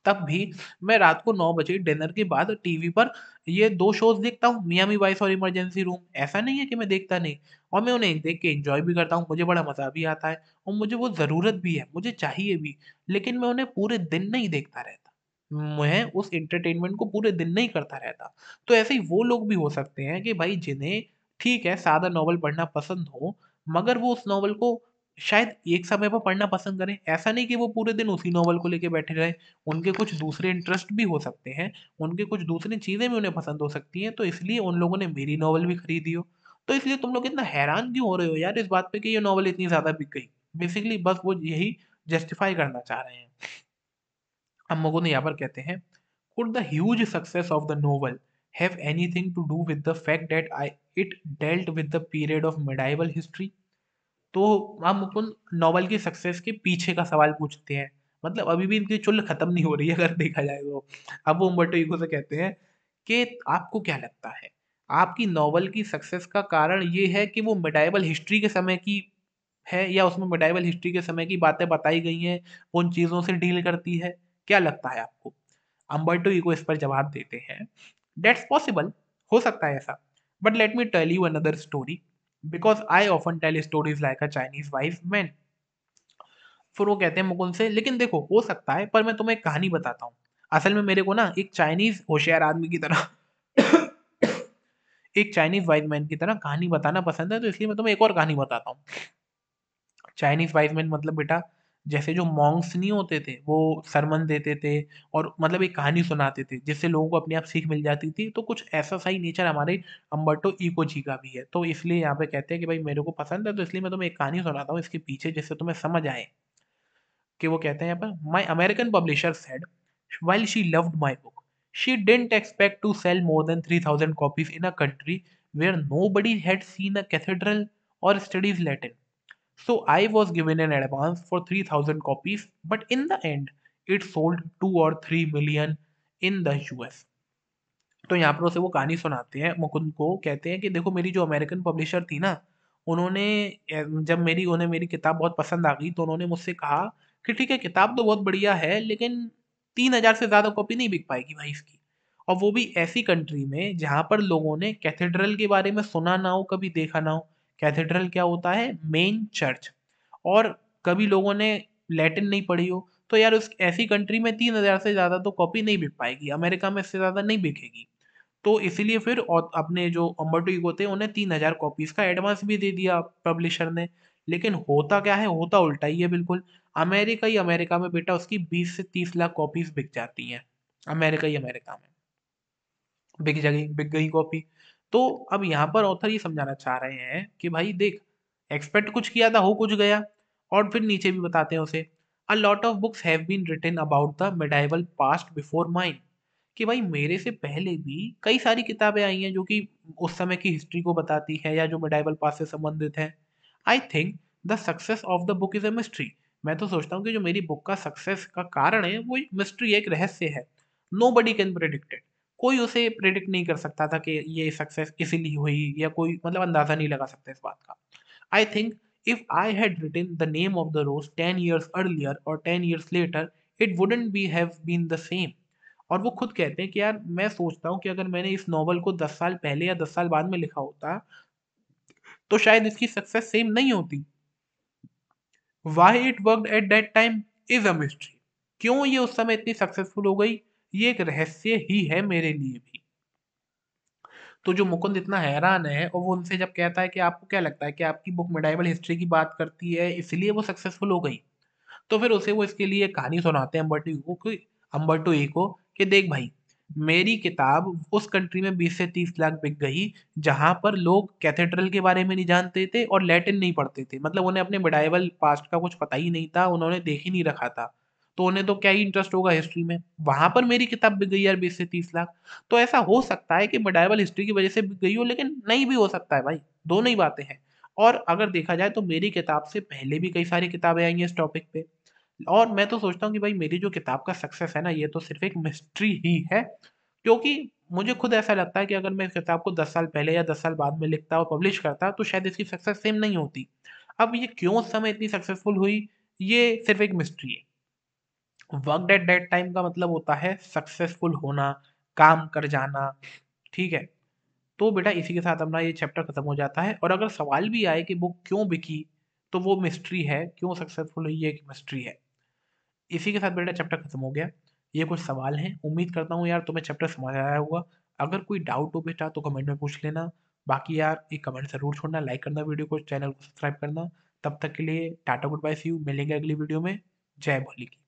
तब भी मैं रात को 9 बजे डिनर के बाद टीवी पर ये 2 शोज़ देखता हूँ, मियामी वाइस और इमरजेंसी रूम। ऐसा नहीं है कि मैं देखता नहीं, और मैं उन्हें देख के एन्जॉय भी करता हूँ, मुझे बड़ा मज़ा भी आता है और मुझे वो ज़रूरत भी है, मुझे चाहिए भी। लेकिन मैं उन्हें पूरे दिन नहीं देखता रहता। मैं उस एंटरटेनमेंट को पूरे दिन नहीं करता रहता। तो ऐसे ही वो लोग भी हो सकते हैं कि भाई जिन्हें ठीक है, सादा नॉवल पढ़ना पसंद हो, मगर वो उस नॉवल को शायद एक समय पर पढ़ना पसंद करें। ऐसा नहीं कि वो पूरे दिन उसी नॉवल को लेके बैठे रहें। उनके कुछ दूसरे इंटरेस्ट भी हो सकते हैं, उनके कुछ दूसरी चीज़ें भी उन्हें पसंद हो सकती हैं, तो इसलिए उन लोगों ने मेरी नॉवल भी खरीदी हो। तो इसलिए तुम लोग इतना हैरान क्यों हो रहे हो यार इस बात पे कि ये नॉवल इतनी ज़्यादा बिक गई? बेसिकली बस वो यही जस्टिफाई करना चाह रहे हैं। हम मुकुंद यहाँ पर कहते हैं, "Could the huge success of the novel have anything to do with the fact that it dealt with the period of medieval history?" तो हम मुकुंद नॉवल की सक्सेस के पीछे का सवाल पूछते हैं। मतलब अभी भी इनकी चुल खत्म नहीं हो रही है अगर देखा जाए तो। अब वो उम्बर्टो इको से कहते हैं कि आपको क्या लगता है, आपकी नॉवल की सक्सेस का कारण ये है कि वो मिडाइवल हिस्ट्री के समय की है, या उसमें मिडाइवल हिस्ट्री के समय की बातें बताई गई हैं, उन चीज़ों से डील करती है? क्या लगता है आपको? अम्बर्टो इको इस पर जवाब देते हैं, दैट्स पॉसिबल, हो सकता है ऐसा, but let me tell you another story, because I often tell stories like a Chinese wise man. फिर वो कहते हैं मुकुंद से, लेकिन देखो हो सकता है, पर मैं तुम्हें एक कहानी बताता हूँ। असल में मेरे को ना एक चाइनीज होशियार आदमी की तरह एक चाइनीज वाइज मैन की तरह कहानी बताना पसंद है, तो इसलिए मैं तुम्हें एक और कहानी बताता हूँ। चाइनीज़ वाइज़ मैन मतलब बेटा, जैसे जो मॉन्क्स नहीं होते थे, वो सरमन देते थे और मतलब एक कहानी सुनाते थे, जिससे लोगों को अपने आप सीख मिल जाती थी। तो कुछ ऐसा सा ही नेचर हमारे अम्बर्टो इको जी का भी है। तो इसलिए यहाँ पे कहते हैं कि भाई मेरे को पसंद है, तो इसलिए मैं तुम्हें एक कहानी सुनाता हूँ इसके पीछे, जिससे तुम्हें समझ आए। कि वो कहते हैं यहाँ पर, my American publisher said while she loved my book, she didn't expect to sell more than 3,000 copies in a country where nobody had seen a cathedral or studies Latin. So I was given an advance for 3,000 copies, but in the end, it sold 2 or 3 million in the US. तो यहाँ पर उसे वो कहानी सुनाते हैं मुकुंद को, कहते हैं कि देखो मेरी जो अमेरिकन पब्लिशर थी ना, उन्होंने जब मेरी उन्हें मेरी किताब बहुत पसंद आ गई, तो उन्होंने मुझसे कहा कि ठीक है किताब तो बहुत बढ़िया है, लेकिन 3,000 से ज़्यादा कॉपी नहीं बिक पाएगी भाई इसकी। और वो भी ऐसी कंट्री में जहाँ पर लोगों ने कैथेड्रल के बारे में सुना ना हो, कभी देखा ना हो। कैथेड्रल क्या होता है? Main church. और कभी लोगों ने लैटिन नहीं पढ़ी हो, तो यार उस ऐसी कंट्री में 3,000 से ज़्यादा तो कॉपी नहीं बिक पाएगी, अमेरिका में इससे ज़्यादा नहीं बिकेगी। तो इसीलिए फिर अपने जो अम्बर्टो इको थे उन्हें 3,000 कॉपीज़ का एडवांस भी दे दिया पब्लिशर ने। लेकिन होता क्या है? होता उल्टा ही है बिल्कुल। अमेरिका ही अमेरिका में बेटा उसकी 20 से 30 लाख कॉपीज़ बिक जाती हैं। अमेरिका ही अमेरिका में। बिक गई कॉपी। तो अब यहाँ पर ऑथर ये समझाना चाह रहे हैं कि भाई देख, एक्सपेक्ट कुछ किया था, हो कुछ गया। और फिर नीचे भी बताते हैं उसे, a lot of books have been written about the medieval past before mine, कि भाई मेरे से पहले भी कई सारी किताबें आई हैं जो कि उस समय की हिस्ट्री को बताती है या जो मेडाइवल पास्ट से संबंधित है। I think the success of the book is a mystery. मैं तो सोचता हूँ कि जो मेरी बुक का सक्सेस का कारण है वो एक मिस्ट्री, एक रहस्य है। Nobody can predict it. कोई उसे प्रेडिक्ट नहीं कर सकता था कि ये सक्सेस इसीलिए हुई, या कोई मतलब अंदाजा नहीं लगा सकता इस बात का। I think if I had written the Name of the Rose 10 years earlier और 10 years later, it wouldn't be have been the same. और वो खुद कहते हैं कि यार मैं सोचता हूँ कि अगर मैंने इस नॉवल को 10 साल पहले या 10 साल बाद में लिखा होता, तो शायद इसकी सक्सेस सेम नहीं होती। Why it worked at that time is a mystery. क्यों ये उस समय इतनी सक्सेसफुल हो गई, ये एक रहस्य ही है मेरे लिए भी। तो जो मुकुंद इतना हैरान है और वो उनसे जब कहता है कि आपको क्या लगता है कि आपकी बुक मेडाइवल हिस्ट्री की बात करती है इसलिए वो सक्सेसफुल हो गई? तो फिर उसे वो इसके लिए एक कहानी सुनाते हैं अम्बर्टो इको कि देख भाई, मेरी किताब उस कंट्री में 20 से 30 लाख बिक गई जहां पर लोग कैथेड्रल के बारे में नहीं जानते थे और लैटिन नहीं पढ़ते थे, मतलब उन्हें अपने मिडाइवल पास्ट का कुछ पता ही नहीं था, उन्होंने देख ही नहीं रखा था, तो उन्हें तो क्या ही इंटरेस्ट होगा हिस्ट्री में। वहां पर मेरी किताब बिक गई यार 20 से 30 लाख। तो ऐसा हो सकता है कि मिडाइवल हिस्ट्री की वजह से बिक गई हो, लेकिन नहीं भी हो सकता है भाई, दोनों ही बातें हैं। और अगर देखा जाए तो मेरी किताब से पहले भी कई सारी किताबें आई हैं इस टॉपिक पे, और मैं तो सोचता हूँ कि भाई मेरी जो किताब का सक्सेस है ना, ये तो सिर्फ़ एक मिस्ट्री ही है। क्योंकि मुझे खुद ऐसा लगता है कि अगर मैं इस किताब को 10 साल पहले या 10 साल बाद में लिखता और पब्लिश करता, तो शायद इसकी सक्सेस सेम नहीं होती। अब ये क्यों उस समय इतनी सक्सेसफुल हुई, ये सिर्फ़ एक मिस्ट्री है। वर्क्ड एट दैट टाइम का मतलब होता है सक्सेसफुल होना, काम कर जाना, ठीक है? तो बेटा इसी के साथ अपना ये चैप्टर खत्म हो जाता है, और अगर सवाल भी आए कि बुक क्यों बिकी, तो वो मिस्ट्री है, क्यों सक्सेसफुल हुई ये एक मिस्ट्री है। इसी के साथ बेटा चैप्टर खत्म हो गया। ये कुछ सवाल हैं, उम्मीद करता हूँ यार तुम्हें चैप्टर समझ आया होगा। अगर कोई डाउट हो बेटा तो कमेंट में पूछ लेना। बाकी यार एक कमेंट ज़रूर छोड़ना, लाइक करना वीडियो को, चैनल को सब्सक्राइब करना। तब तक के लिए ta-ta goodbye, see you, मिलेंगे अगली वीडियो में। जय भोले की।